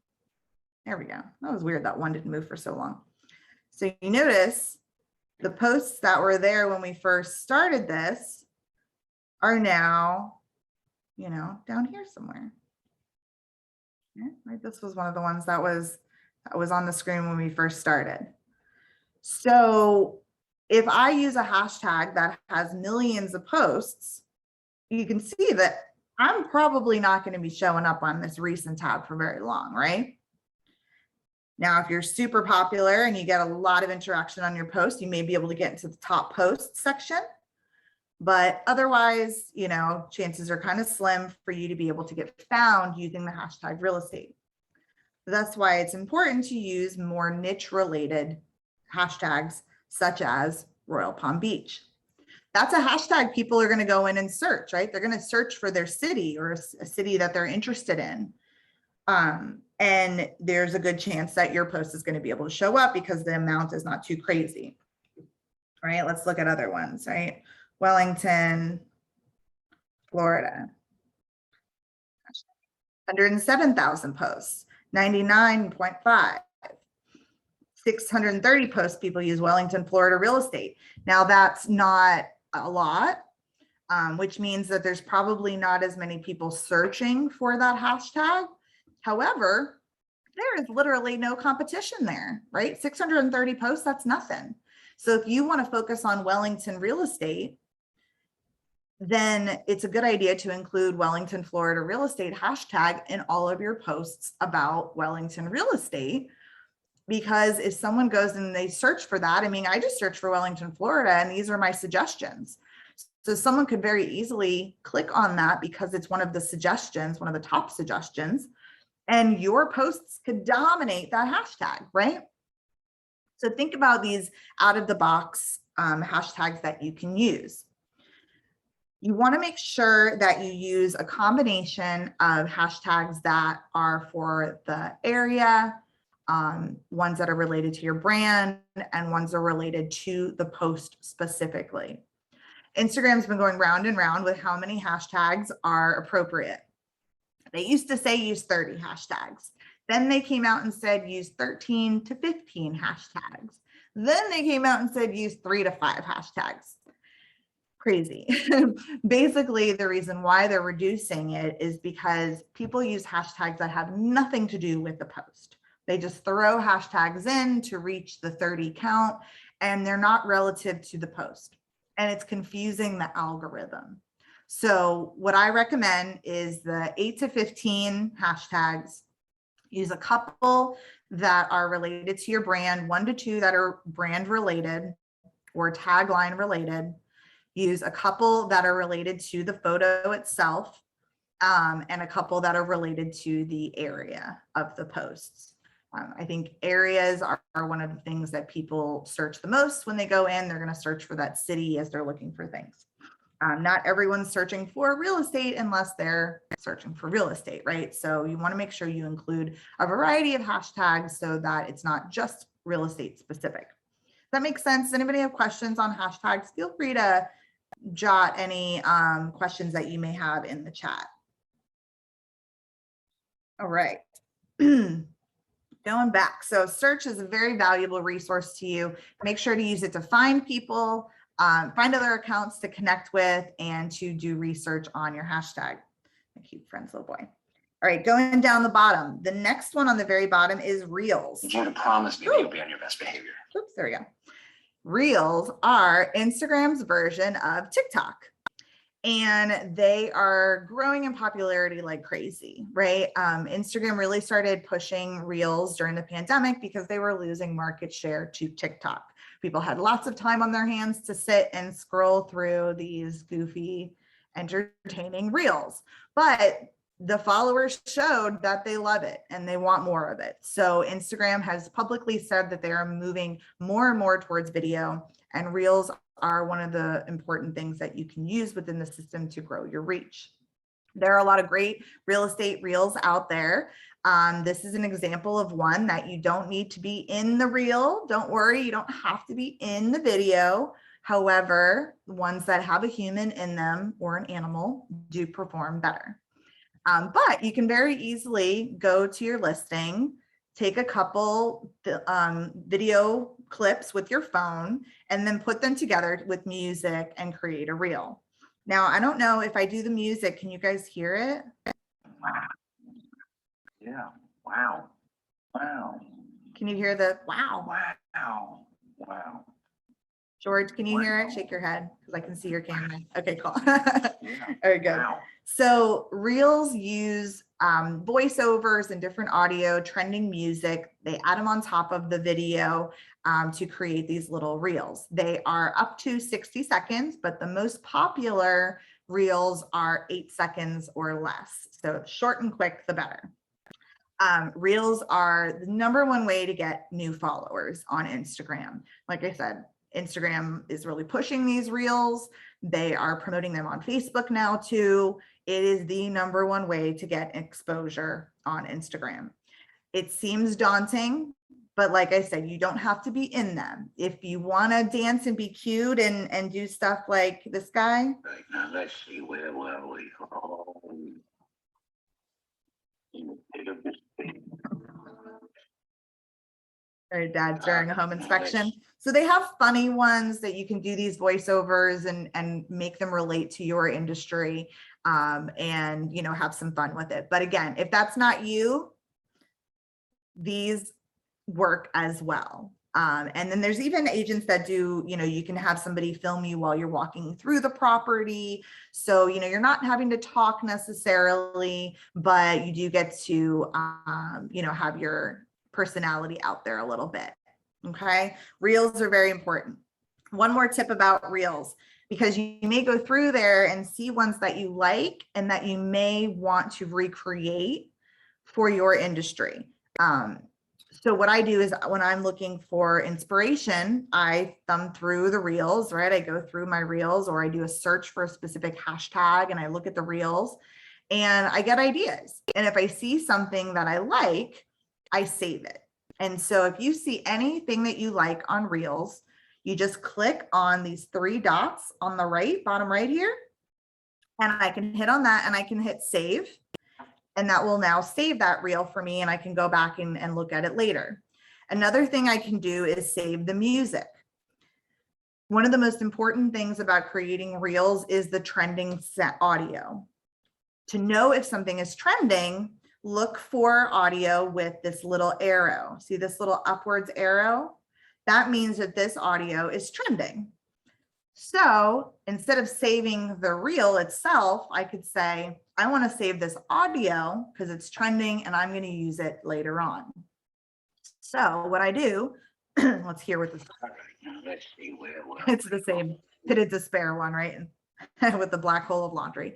There we go. That was weird that one didn't move for so long. So you notice the posts that were there when we first started this are now, down here somewhere. Yeah, right. This was one of the ones that was on the screen when we first started. So if I use a hashtag that has millions of posts, you can see that I'm probably not going to be showing up on this recent tab for very long, right? Now, if you're super popular and you get a lot of interaction on your post, you may be able to get into the top posts section. But otherwise, chances are kind of slim for you to be able to get found using the hashtag real estate. That's why it's important to use more niche related hashtags such as Royal Palm Beach. That's a hashtag people are going to go in and search, right? They're going to search for their city or a city that they're interested in. And there's a good chance that your post is going to be able to show up because the amount is not too crazy, right? Let's look at other ones, right? Wellington, Florida, 107,000 posts, 99.5, 630 posts people use Wellington, Florida real estate. Now that's not a lot, which means that there's probably not as many people searching for that hashtag. However, there is literally no competition there, right? 630 posts, that's nothing. So if you want to focus on Wellington real estate, then it's a good idea to include Wellington, Florida real estate hashtag in all of your posts about Wellington real estate. Because if someone goes and they search for that, I mean, I just searched for Wellington, Florida, and these are my suggestions. So someone could very easily click on that because it's one of the suggestions, one of the top suggestions, and your posts could dominate that hashtag, right? So think about these out of the box hashtags that you can use. You want to make sure that you use a combination of hashtags that are for the area, ones that are related to your brand and ones that are related to the post specifically. Instagram's been going round and round with how many hashtags are appropriate. They used to say use 30 hashtags. Then they came out and said use 13 to 15 hashtags. Then they came out and said use 3 to 5 hashtags. Crazy. Basically, the reason why they're reducing it is because people use hashtags that have nothing to do with the post. They just throw hashtags in to reach the 30 count, and they're not relative to the post. And it's confusing the algorithm. So what I recommend is the 8 to 15 hashtags. Use a couple that are related to your brand, 1 to 2 that are brand related or tagline related. Use a couple that are related to the photo itself, and a couple that are related to the area of the posts. I think areas are one of the things that people search the most when they go in. They're going to search for that city as they're looking for things. Not everyone's searching for real estate unless they're searching for real estate, right? So you want to make sure you include a variety of hashtags so that it's not just real estate specific. Does that make sense? Does anybody have questions on hashtags? Feel free to jot any questions that you may have in the chat. All right. Going back. So search is a very valuable resource to you. Make sure to use it to find people, find other accounts to connect with, and to do research on your hashtag. Cute friends, little boy. All right, going down the bottom. The next one on the very bottom is Reels. You can't promise me that you'll be on your best behavior. Oops, there we go. Reels are Instagram's version of TikTok. And they are growing in popularity like crazy, right? Instagram really started pushing Reels during the pandemic because they were losing market share to TikTok. People had lots of time on their hands to sit and scroll through these goofy, entertaining Reels. But the followers showed that they love it and they want more of it. So Instagram has publicly said that they are moving more and more towards video, and Reels are one of the important things that you can use within the system to grow your reach. There are a lot of great real estate Reels out there. This is an example of one that you don't need to be in the reel. Don't worry, you don't have to be in the video. However, ones that have a human in them or an animal do perform better. But you can very easily go to your listing, take a couple video clips with your phone, and then put them together with music and create a reel. Now, I don't know if I do the music, can you guys hear it? Wow. Yeah. Wow. Wow. Can you hear the wow? Wow. Wow. George, can you hear it? Shake your head because I can see your camera. Okay, cool. Very good. Wow. So Reels use voiceovers and different audio, trending music. They add them on top of the video to create these little reels. They are up to 60 seconds, but the most popular reels are 8 seconds or less. So short and quick, the better. Reels are the #1 way to get new followers on Instagram. Like I said, Instagram is really pushing these reels. They are promoting them on Facebook now too. It is the #1 way to get exposure on Instagram. It seems daunting, but like I said, you don't have to be in them. If you want to dance and be cute and do stuff like this guy. Right, now let's see, where were we? Oh. Or dad during a home inspection. So they have funny ones that you can do these voiceovers and make them relate to your industry, and have some fun with it. But again, if that's not you, these work as well. And then there's even agents that do, you can have somebody film you while you're walking through the property. So, you're not having to talk necessarily, but you do get to, have your personality out there a little bit. Okay. Reels are very important. One more tip about Reels, because you may go through there and see ones that you like and that you may want to recreate for your industry. So what I do is when I'm looking for inspiration, I thumb through the reels, right? I go through my reels, or I do a search for a specific hashtag and I look at the reels and I get ideas. And if I see something that I like, I save it. And so if you see anything that you like on Reels, you just click on these 3 dots on the right, bottom right here, and I can hit on that and I can hit save. And that will now save that reel for me, and I can go back and look at it later. Another thing I can do is save the music. One of the most important things about creating reels is the trending set audio. To know if something is trending, look for audio with this little arrow. See this little upwards arrow? That means that this audio is trending. So instead of saving the reel itself, I could say, I want to save this audio because it's trending and I'm going to use it later on. So what I do, let's hear what this, Now let's see where it's the same pitted despair one, right? With the black hole of laundry.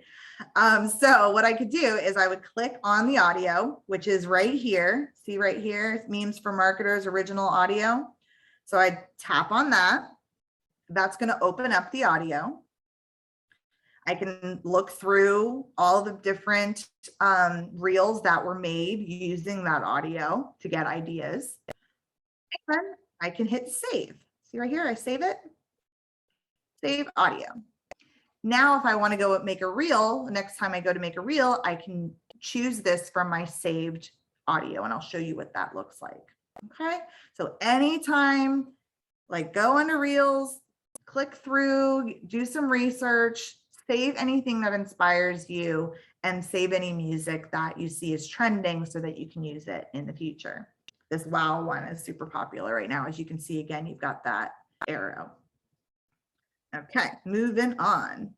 So what I could do is I would click on the audio, which is right here. See right here, Memes for Marketers original audio. So I tap on that. That's going to open up the audio. I can look through all the different reels that were made using that audio to get ideas. And then I can hit save. See right here, I save it. Save audio. Now, if I want to go make a reel, next time I go to make a reel, I can choose this from my saved audio, and I'll show you what that looks like. Okay, so anytime, like go under Reels, click through, do some research, save anything that inspires you, and save any music that you see is trending so that you can use it in the future. This WOW one is super popular right now. As you can see, again, you've got that arrow. Okay, moving on.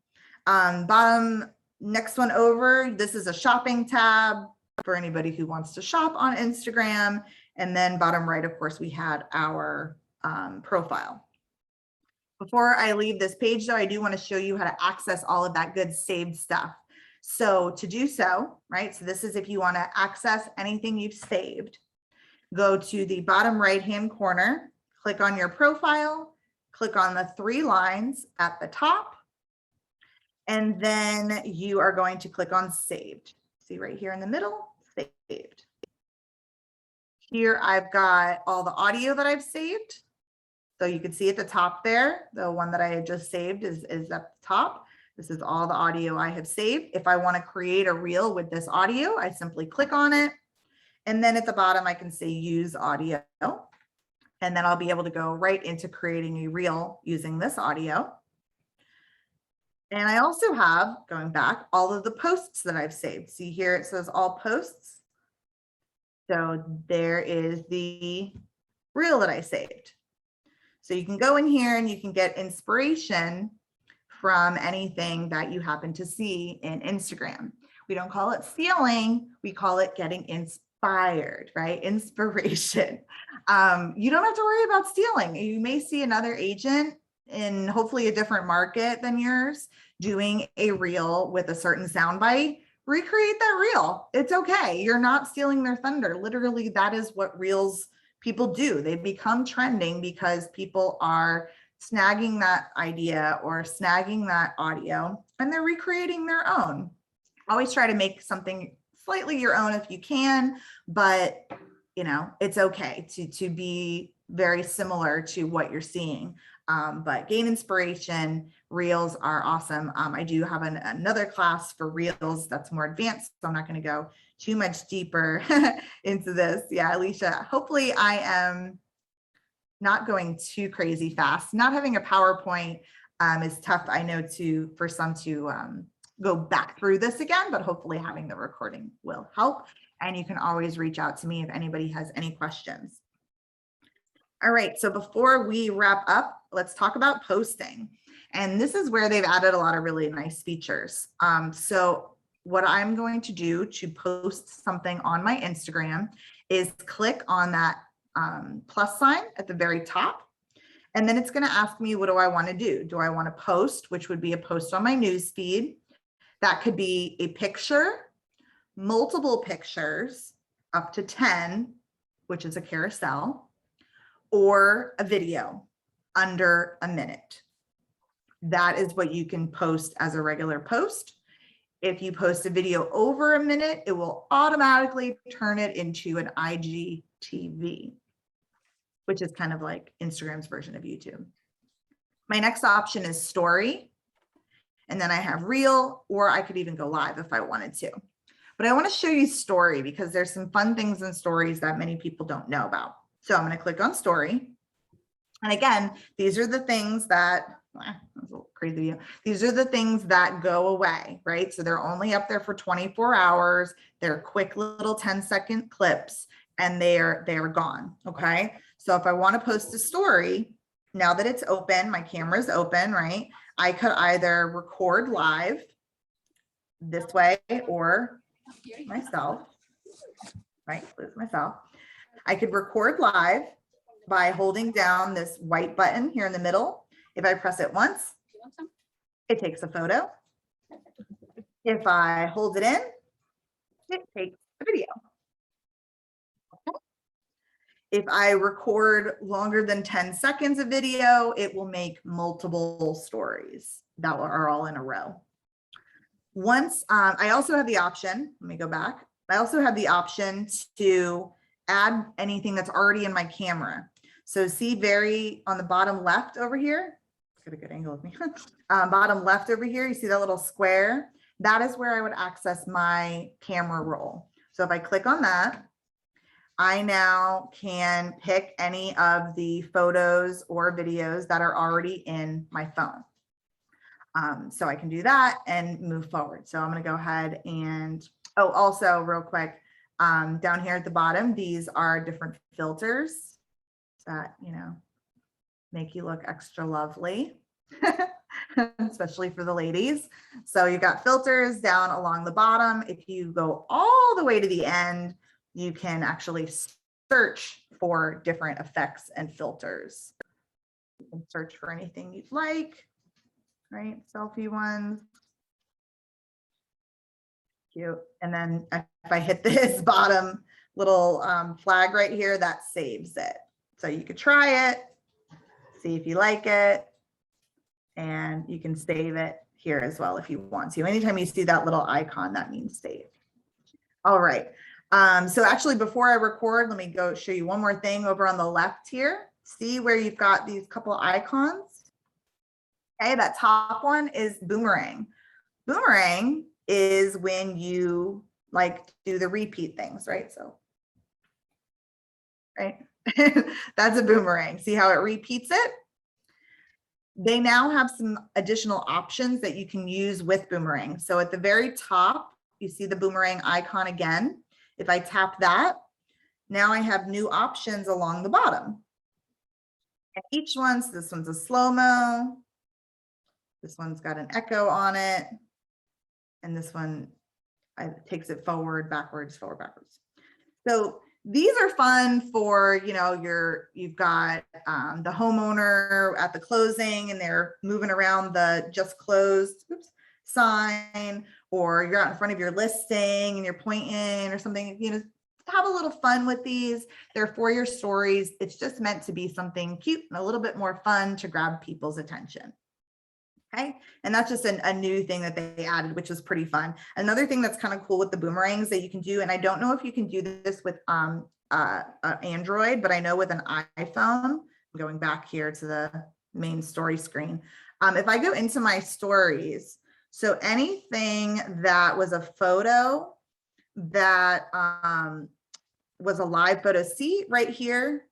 Bottom, next one over, this is a shopping tab for anybody who wants to shop on Instagram. And then bottom right, of course, we had our profile. Before I leave this page though, I do want to show you how to access all of that good saved stuff. So to do so, right, so this is if you want to access anything you've saved, go to the bottom right-hand corner, click on your profile, click on the 3 lines at the top, and then you are going to click on saved. See right here in the middle, saved. Here I've got all the audio that I've saved. So you can see at the top there, the one that I had just saved is at the top. This is all the audio I have saved. If I want to create a reel with this audio, I simply click on it. And then at the bottom, I can say use audio. And then I'll be able to go right into creating a reel using this audio. And I also have, going back, all of the posts that I've saved. See here, it says all posts. So there is the reel that I saved. So you can go in here and you can get inspiration from anything that you happen to see in Instagram. We don't call it stealing, we call it getting inspired, right? Inspiration. You don't have to worry about stealing. You may see another agent in hopefully a different market than yours doing a reel with a certain soundbite. Recreate that reel. It's okay. You're not stealing their thunder. Literally, that is what reels people do. They become trending because people are snagging that idea or snagging that audio and they're recreating their own. Always try to make something slightly your own if you can, but you know, it's okay to be very similar to what you're seeing. But gain inspiration. Reels are awesome. I do have another class for reels that's more advanced, so I'm not going to go too much deeper into this. Yeah, Alicia, hopefully I am not going too crazy fast. Not having a PowerPoint is tough, I know, for some to go back through this again, but hopefully having the recording will help. And you can always reach out to me if anybody has any questions. All right, so before we wrap up, let's talk about posting. And this is where they've added a lot of really nice features. So what I'm going to do to post something on my Instagram is click on that plus sign at the very top. And then it's going to ask me, what do I want to do? Do I want to post, which would be a post on my news feed? That could be a picture, multiple pictures, up to 10, which is a carousel, or a video under a minute. That is what you can post as a regular post. If you post a video over a minute, it will automatically turn it into an IGTV. which is kind of like Instagram's version of YouTube. My next option is story. And then I have reel, or I could even go live if I wanted to. But I want to show you story because there's some fun things in stories that many people don't know about. So I'm going to click on story. And again, these are the things that, that's a little crazy view. These are the things that go away, right? So they're only up there for 24 hours. They're quick little 10-second clips and they are gone, okay? So if I want to post a story, now that it's open, my camera's open, right? I could either record live this way or myself, right? Lose myself. I could record live by holding down this white button here in the middle. If I press it once, it takes a photo. If I hold it in, it takes a video. If I record longer than 10 seconds of video, it will make multiple stories that are all in a row. Once, I also have the option, let me go back. I also have the option to add anything that's already in my camera. So see very on the bottom left over here, get a good angle of me. Bottom left over here, you see that little square? That is where I would access my camera roll. So if I click on that, I now can pick any of the photos or videos that are already in my phone. So I can do that and move forward. So I'm going to go ahead and, oh, also real quick, down here at the bottom, these are different filters that, you know, make you look extra lovely, especially for the ladies. So you got filters down along the bottom. If you go all the way to the end, you can actually search for different effects and filters. You can search for anything you'd like, right? Selfie ones. Cute. And then if I hit this bottom little flag right here, that saves it. So you could try it, see if you like it, and you can save it here as well if you want to. Anytime you see that little icon, that means save. All right. So actually, before I record, let me go show you one more thing over on the left here. See where you've got these couple icons? Okay, that top one is boomerang. Boomerang is when you like do the repeat things, right? So, right, that's a boomerang. See how it repeats it? They now have some additional options that you can use with boomerang. So at the very top, you see the boomerang icon again. If I tap that, now I have new options along the bottom. And each one, so this one's a slow-mo. This one's got an echo on it. And this one takes it forward, backwards, forward, backwards. So these are fun for, you know, you've got the homeowner at the closing and they're moving around the just closed sign, or you're out in front of your listing and you're pointing or something, you know, have a little fun with these. They're for your stories. It's just meant to be something cute and a little bit more fun to grab people's attention. Okay, and that's just a new thing that they added, which was pretty fun. Another thing that's kind of cool with the boomerangs that you can do, and I don't know if you can do this with Android, but I know with an iPhone, I'm going back here to the main story screen. If I go into my stories, so anything that was a photo that was a live photo, see right here,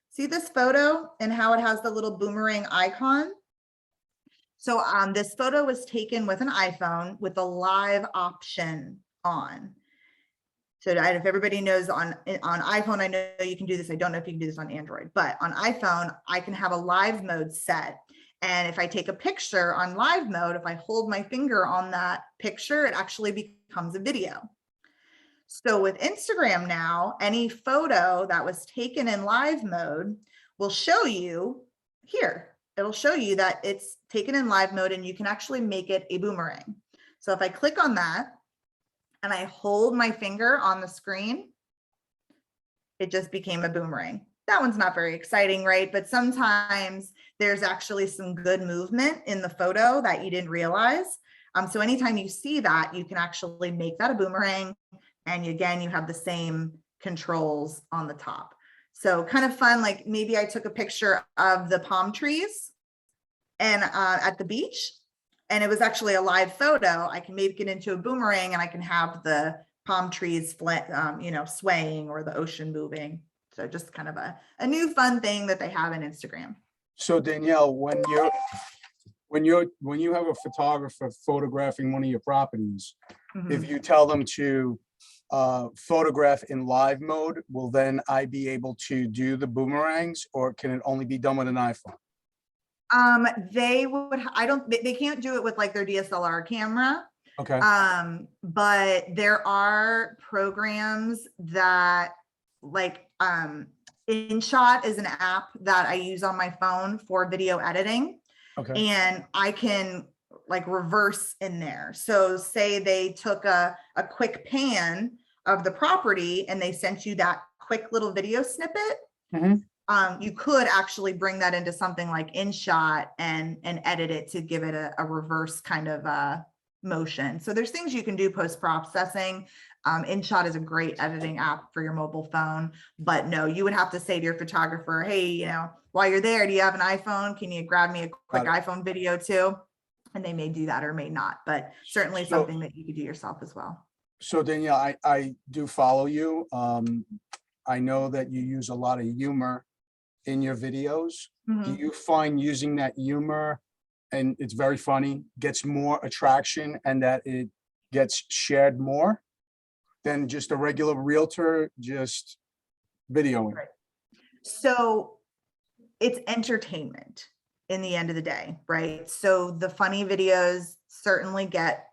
see this photo and how it has the little boomerang icon? So this photo was taken with an iPhone with the live option on. So if everybody knows on iPhone, I know you can do this. I don't know if you can do this on Android, but on iPhone, I can have a live mode set. And if I take a picture on live mode, if I hold my finger on that picture, it actually becomes a video. So with Instagram now, any photo that was taken in live mode will show you here. It'll show you that it's taken in live mode and you can actually make it a boomerang. So if I click on that and I hold my finger on the screen, it just became a boomerang. That one's not very exciting, right? But sometimes there's actually some good movement in the photo that you didn't realize. So anytime you see that, you can actually make that a boomerang. And again, you have the same controls on the top. So kind of fun, like maybe I took a picture of the palm trees and at the beach, and it was actually a live photo. I can make it into a boomerang and I can have the palm trees, swaying or the ocean moving. So just kind of a new fun thing that they have in Instagram. So Danielle, when you have a photographer photographing one of your properties, if you tell them to photograph in live mode, will then I be able to do the boomerangs, or can it only be done with an iPhone? They can't do it with like their DSLR camera. Okay. But there are programs that like, InShot is an app that I use on my phone for video editing. Okay. And I can like reverse in there. So say they took a quick pan of the property and they sent you that quick little video snippet. You could actually bring that into something like InShot and edit it to give it a reverse kind of motion. So there's things you can do post-processing. InShot is a great editing app for your mobile phone, but no, you would have to say to your photographer, hey, while you're there, do you have an iPhone? Can you grab me a quick iPhone video too? And they may do that or may not, but certainly something that you could do yourself as well. So Danielle, I do follow you. I know that you use a lot of humor in your videos. Do you find using that humor, and it's very funny, gets more attraction and that it gets shared more than just a regular realtor just videoing? Right. So it's entertainment in the end of the day, right? So the funny videos certainly get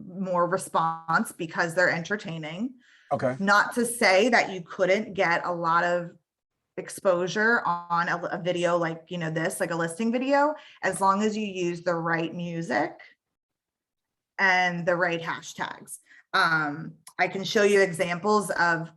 more response because they're entertaining. Okay. Not to say that you couldn't get a lot of exposure on a video like, this, like a listing video, as long as you use the right music and the right hashtags. I can show you examples of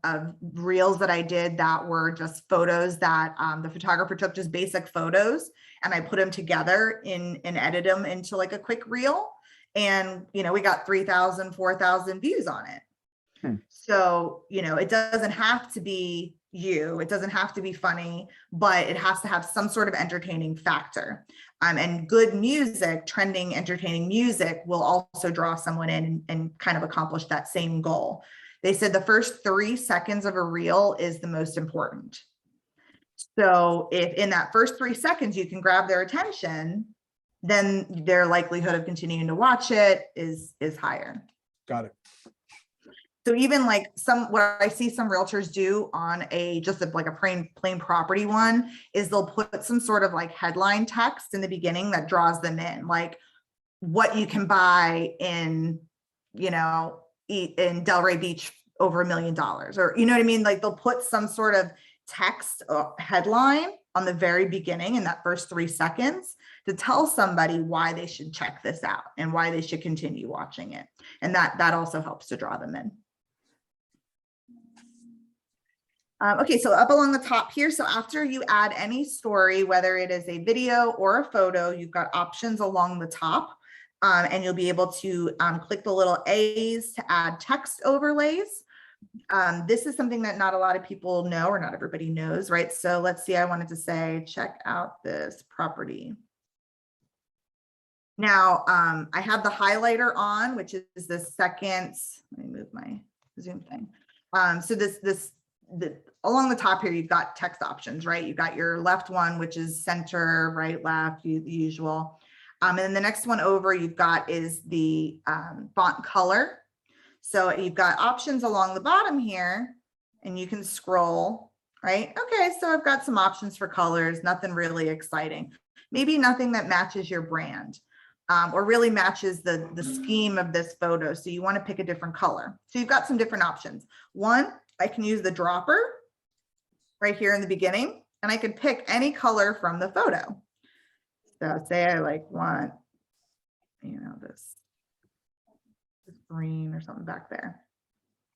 reels that I did that were just photos that the photographer took, just basic photos, and I put them together and edit them into like a quick reel. And, we got 3,000, 4,000 views on it. So, it doesn't have to be it doesn't have to be funny, but it has to have some sort of entertaining factor. And good music, trending, entertaining music will also draw someone in and kind of accomplish that same goal. They said the first 3 seconds of a reel is the most important. So if in that first 3 seconds you can grab their attention, then their likelihood of continuing to watch it is higher. Got it. So even like what I see some realtors do on like a plain property one is they'll put some sort of like headline text in the beginning that draws them in, like what you can buy in, in Delray Beach over $1 million, or, you know what I mean? Like they'll put some sort of text or headline on the very beginning in that first 3 seconds to tell somebody why they should check this out and why they should continue watching it. And that also helps to draw them in. Okay, so up along the top here, so after you add any story, whether it is a video or a photo, you've got options along the top, and you'll be able to click the little A's to add text overlays. This is something that not a lot of people know, or not everybody knows, right? So let's see, I wanted to say, check out this property. Now, I have the highlighter on, which is the second, let me move my Zoom thing. So along the top here, you've got text options, right? You've got your left one, which is center, right, left, the usual. And then the next one over you've got is the font color. So you've got options along the bottom here, and you can scroll, right? Okay, so I've got some options for colors, nothing really exciting. Maybe nothing that matches your brand or really matches the scheme of this photo. So you want to pick a different color. So you've got some different options. One, I can use the dropper right here in the beginning, and I could pick any color from the photo. So say I want, this green or something back there,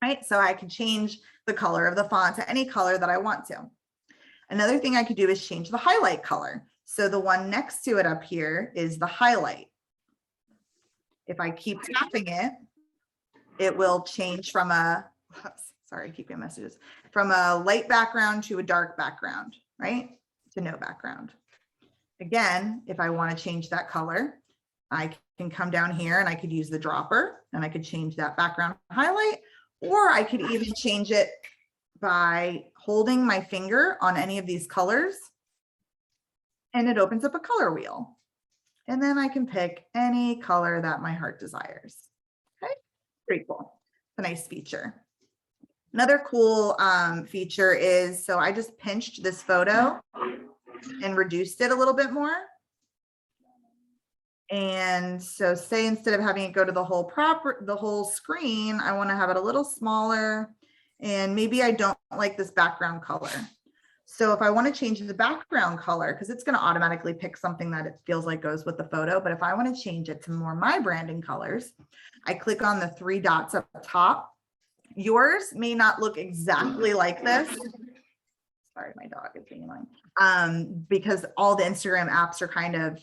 right? So I can change the color of the font to any color that I want to. Another thing I could do is change the highlight color. So the one next to it up here is the highlight. If I keep tapping it, it will change from sorry, I keep getting messages, from a light background to a dark background, right? To no background. Again, if I want to change that color, I can come down here and I could use the dropper and I could change that background highlight, or I could even change it by holding my finger on any of these colors and it opens up a color wheel. And then I can pick any color that my heart desires. Okay, pretty cool. It's a nice feature. Another cool feature is, so I just pinched this photo and reduced it a little bit more. And so say instead of having it go to the whole screen, I want to have it a little smaller, and maybe I don't like this background color. So if I want to change the background color, because it's going to automatically pick something that it feels like goes with the photo, but if I want to change it to more my branding colors, I click on the 3 dots up top. Yours may not look exactly like this. Sorry, my dog is being annoying. Because all the Instagram apps are kind of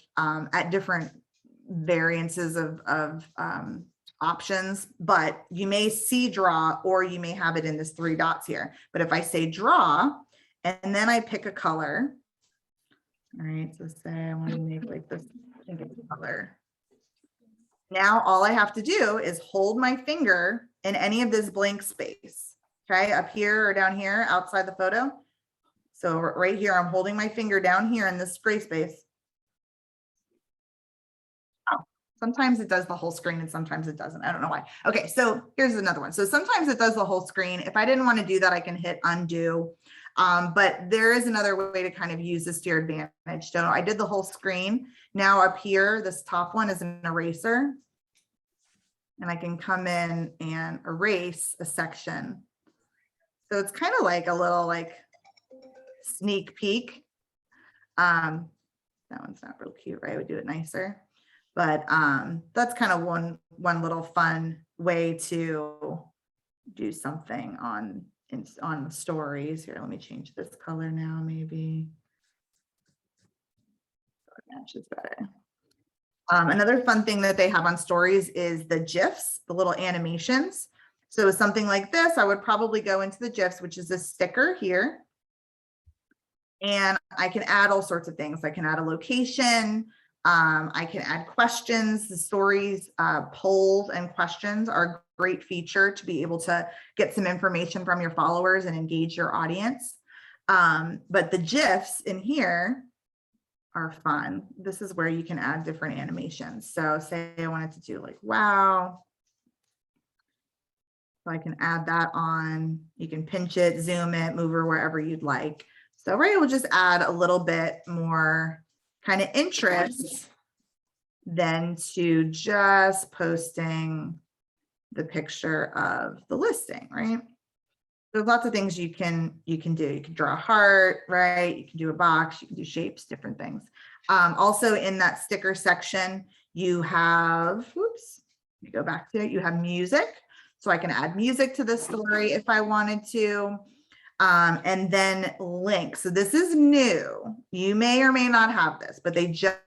at different variances of options, but you may see draw, or you may have it in this 3 dots here. But if I say draw, and then I pick a color, all right, so say I want to make like this pink color. Now all I have to do is hold my finger in any of this blank space, okay, up here or down here outside the photo. So right here, I'm holding my finger down here in this gray space. Oh, sometimes it does the whole screen and sometimes it doesn't. I don't know why. Okay, so here's another one. So sometimes it does the whole screen. If I didn't want to do that, I can hit undo. But there is another way to kind of use this to your advantage. So I did the whole screen. Now up here, this top one is an eraser. And I can come in and erase a section. So it's kind of like a little like sneak peek. That one's not real cute, right? I would do it nicer. But that's kind of one little fun way to do something on the stories. Here, let me change this color now, maybe. So it matches better. Another fun thing that they have on stories is the GIFs, the little animations. So something like this, I would probably go into the GIFs, which is a sticker here. And I can add all sorts of things. I can add a location. I can add questions. The stories, polls and questions are a great feature to be able to get some information from your followers and engage your audience. But the GIFs in here are fun. This is where you can add different animations. So say I wanted to do like, wow. So I can add that on. You can pinch it, zoom it, move her wherever you'd like. So right, we'll just add a little bit more kind of interest than to just posting the picture of the listing, right? There's lots of things you can do. You can draw a heart, right? You can do a box, you can do shapes, different things. Also in that sticker section, you have, whoops, let me go back to it. You have music. So I can add music to the story if I wanted to. And then links. So this is new. You may or may not have this, but they just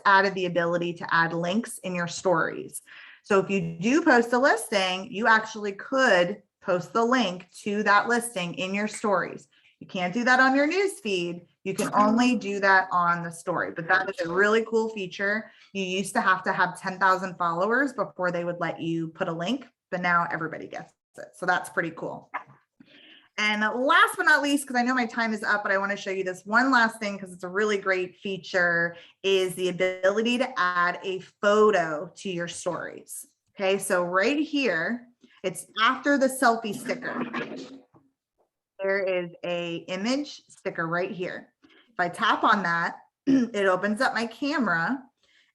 added the ability to add links in your stories. So if you do post a listing, you actually could post the link to that listing in your stories. You can't do that on your news feed. You can only do that on the story, but that is a really cool feature. You used to have 10,000 followers before they would let you put a link, but now everybody gets it. So that's pretty cool. And last but not least, because I know my time is up, but I want to show you this one last thing because it's a really great feature, is the ability to add a photo to your stories. Okay, so right here, it's after the selfie sticker. There is an image sticker right here. If I tap on that, it opens up my camera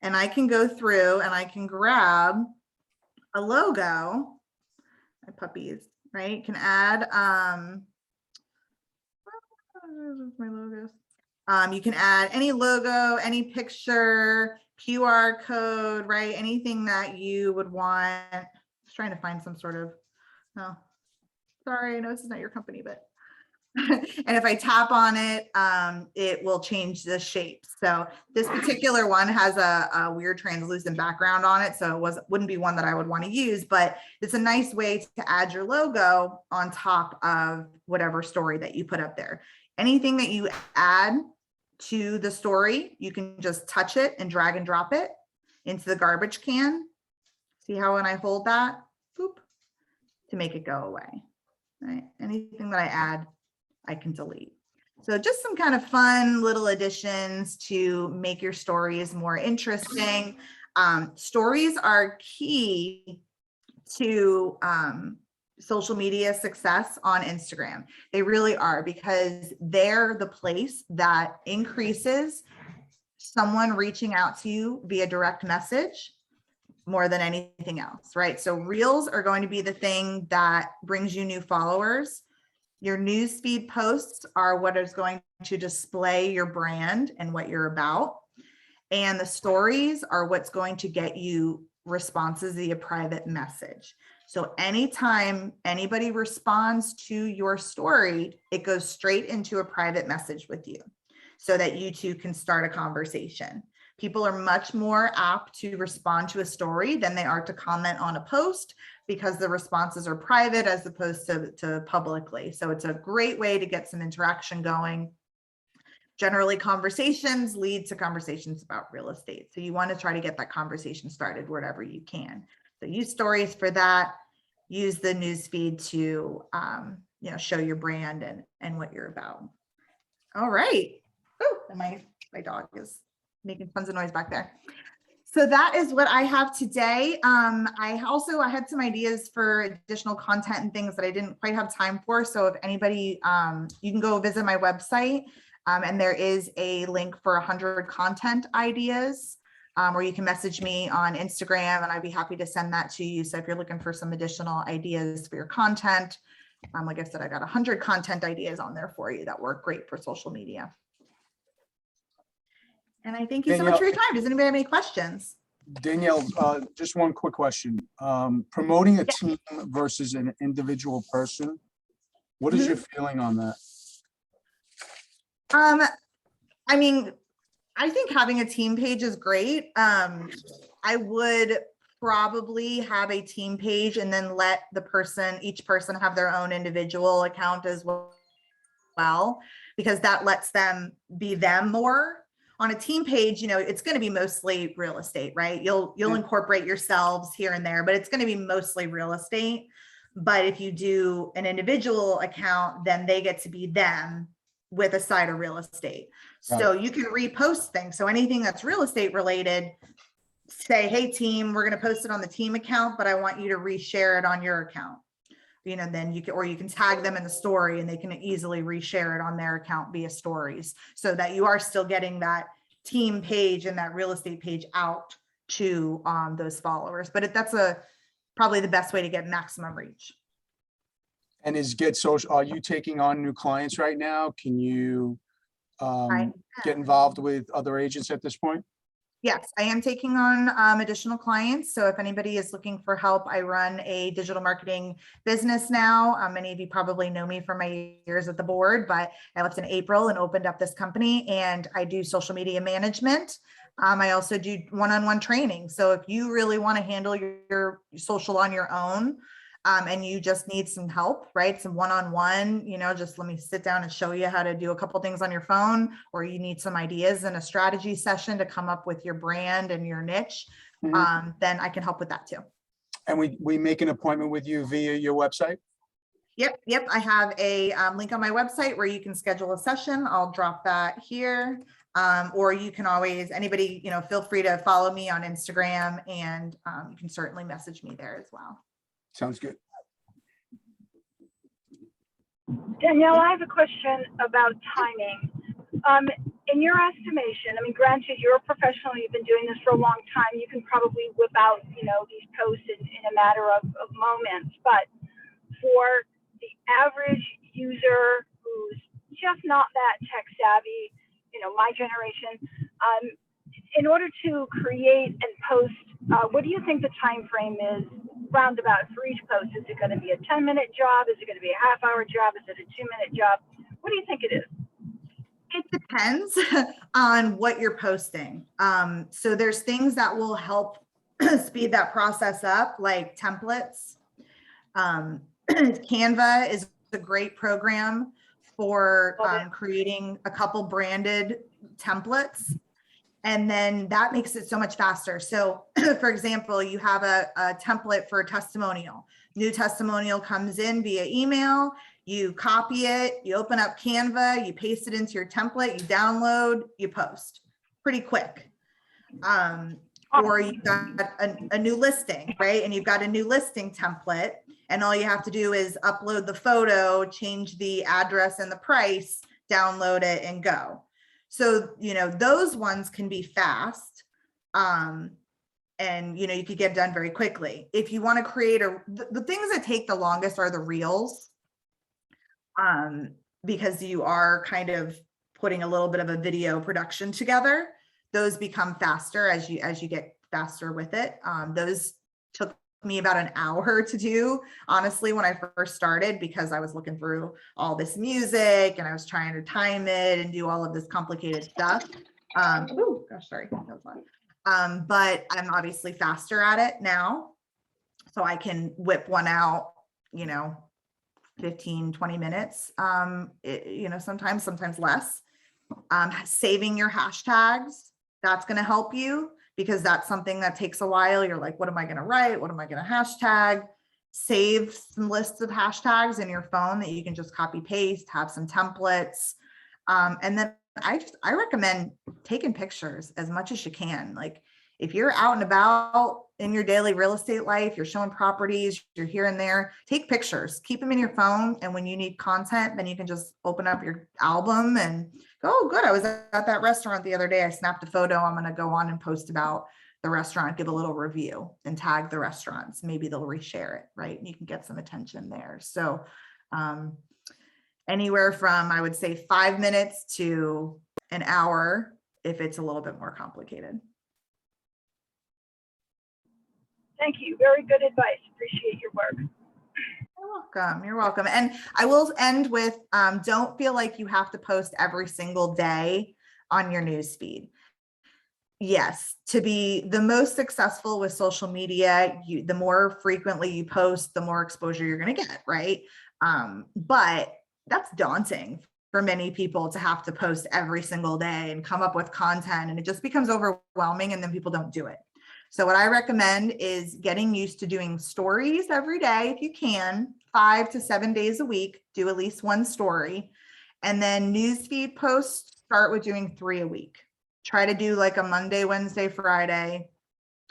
and I can go through and I can grab a logo. My puppies, right? Can add my logos. You can add any logo, any picture, QR code, right? Anything that you would want. Just trying to find some sort of, oh, sorry, I know this is not your company, but And if I tap on it, it will change the shape. So this particular one has a weird translucent background on it. So it wouldn't be one that I would want to use, but it's a nice way to add your logo on top of whatever story that you put up there. Anything that you add to the story, you can just touch it and drag and drop it into the garbage can. See how when I hold that, boop, to make it go away, right? Anything that I add, I can delete. So just some kind of fun little additions to make your stories more interesting. Stories are key to social media success on Instagram. They really are, because they're the place that increases someone reaching out to you via direct message more than anything else, right? So reels are going to be the thing that brings you new followers. Your newsfeed posts are what is going to display your brand and what you're about. And the stories are what's going to get you responses via private message. So anytime anybody responds to your story, it goes straight into a private message with you so that you two can start a conversation. People are much more apt to respond to a story than they are to comment on a post, because the responses are private as opposed to publicly. So it's a great way to get some interaction going. Generally, conversations lead to conversations about real estate. So you want to try to get that conversation started wherever you can. So use stories for that. Use the newsfeed to show your brand and what you're about. All right. Oh, and my dog is making tons of noise back there. So that is what I have today. I had some ideas for additional content and things that I didn't quite have time for. So if anybody, you can go visit my website, and there is a link for 100 content ideas, or you can message me on Instagram and I'd be happy to send that to you. So if you're looking for some additional ideas for your content, like I said, I got 100 content ideas on there for you that work great for social media. And I thank you so much for your time. Does anybody have any questions? Danielle, just one quick question. Promoting a team versus an individual person, what is your feeling on that? I mean, I think having a team page is great. I would probably have a team page and then let each person have their own individual account as well, because that lets them be them more. On a team page, it's going to be mostly real estate, right? You'll incorporate yourselves here and there, but it's going to be mostly real estate. But if you do an individual account, then they get to be them with a side of real estate. So you can repost things. So anything that's real estate related, say, hey team, we're going to post it on the team account, but I want you to reshare it on your account. Then you can tag them in the story and they can easily reshare it on their account via stories, so that you are still getting that team page and that real estate page out to those followers. But that's probably the best way to get maximum reach. And are you taking on new clients right now? Can you get involved with other agents at this point? Yes, I am taking on additional clients. So if anybody is looking for help, I run a digital marketing business now. Many of you probably know me from my years at the board, but I left in April and opened up this company, and I do social media management. I also do one-on-one training. So if you really want to handle your social on your own, and you just need some help, right? Some one-on-one, just let me sit down and show you how to do a couple things on your phone, or you need some ideas in a strategy session to come up with your brand and your niche, then I can help with that too. And we make an appointment with you via your website? Yep. I have a link on my website where you can schedule a session. I'll drop that here. Or you can always, anybody, feel free to follow me on Instagram, and you can certainly message me there as well. Sounds good. Danielle, I have a question about timing. In your estimation, granted, you're a professional, you've been doing this for a long time, you can probably whip out, these posts in a matter of moments, but for the average user who's just not that tech savvy, my generation, in order to create and post, what do you think the time frame is roundabout for each post? Is it going to be a 10-minute job? Is it going to be a half-hour job? Is it a 2-minute job? What do you think it is? It depends on what you're posting. So there's things that will help speed that process up, like templates. Canva is a great program for creating a couple branded templates. And then that makes it so much faster. So for example, you have a template for a testimonial. New testimonial comes in via email, you copy it, you open up Canva, you paste it into your template, you download, you post. Pretty quick. Or you've got a new listing, right? And you've got a new listing template, and all you have to do is upload the photo, change the address and the price, download it, and go. So, you know, those ones can be fast. And, you know, you could get done very quickly. If you want to create the things that take the longest are the reels, because you are kind of putting a little bit of a video production together. Those become faster as you get faster with it. Those took me about an hour to do, honestly, when I first started, because I was looking through all this music and I was trying to time it and do all of this complicated stuff. Oh gosh, sorry, that was loud. But I'm obviously faster at it now. So I can whip one out, you know, 15, 20 minutes, you know, sometimes less. Saving your hashtags, that's going to help you, because that's something that takes a while. You're like, what am I going to write? What am I going to hashtag? Save some lists of hashtags in your phone that you can just copy paste, have some templates. And then I recommend taking pictures as much as you can. Like if you're out and about in your daily real estate life, you're showing properties, you're here and there, take pictures, keep them in your phone. And when you need content, then you can just open up your album and go, oh, good. I was at that restaurant the other day. I snapped a photo. I'm going to go on and post about the restaurant, give a little review and tag the restaurants. Maybe they'll reshare it, right? And you can get some attention there. So anywhere from, I would say, 5 minutes to an hour if it's a little bit more complicated. Thank you. Very good advice. Appreciate your work. You're welcome. You're welcome. And I will end with, don't feel like you have to post every single day on your newsfeed. Yes, to be the most successful with social media, the more frequently you post, the more exposure you're going to get, right? But that's daunting for many people to have to post every single day and come up with content, and it just becomes overwhelming, and then people don't do it. So what I recommend is getting used to doing stories every day if you can, 5 to 7 days a week, do at least one story. And then newsfeed posts, start with doing 3 a week. Try to do like a Monday, Wednesday, Friday.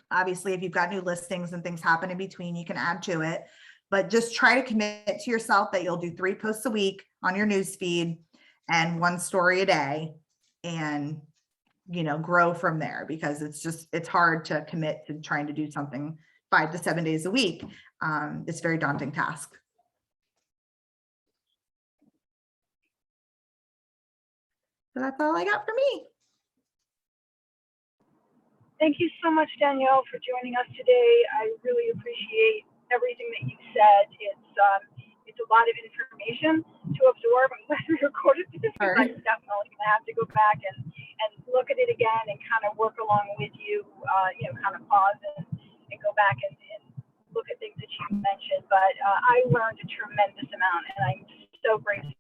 Obviously, if you've got new listings and things happen in between, you can add to it. But just try to commit to yourself that you'll do 3 posts a week on your newsfeed and 1 story a day, and you know, grow from there, because it's hard to commit to trying to do something 5 to 7 days a week. It's a very daunting task. So that's all I got for me. Thank you so much, Danielle, for joining us today. I really appreciate everything that you said. It's a lot of information to absorb. I'm glad we recorded this, because I'm definitely going to have to go back and look at it again and kind of work along with you, you know, kind of pause and go back and look at things that you mentioned. But I learned a tremendous amount, and I'm so grateful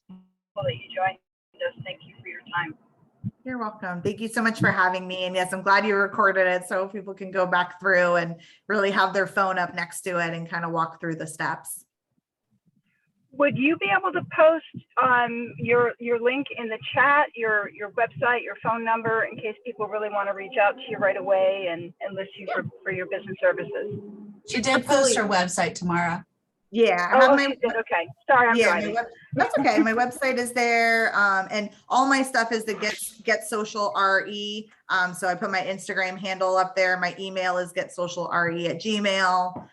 that you joined us. Thank you for your time. You're welcome. Thank you so much for having me. And yes, I'm glad you recorded it so people can go back through and really have their phone up next to it and kind of walk through the steps. Would you be able to post your link in the chat, your website, your phone number, in case people really want to reach out to you right away and list you for your business services? She did post her website tomorrow. Yeah. I have she did. Okay. Sorry, I'm driving. That's okay. My website is there. And all my stuff is the Get Social RE. So I put my Instagram handle up there. My email is getsocialre@gmail.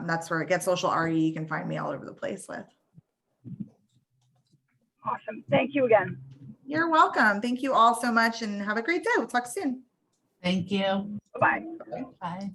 That's where Get Social RE. You can find me all over the place with. Awesome. Thank you again. You're welcome. Thank you all so much, and have a great day. We'll talk soon. Thank you. Bye-bye. Bye.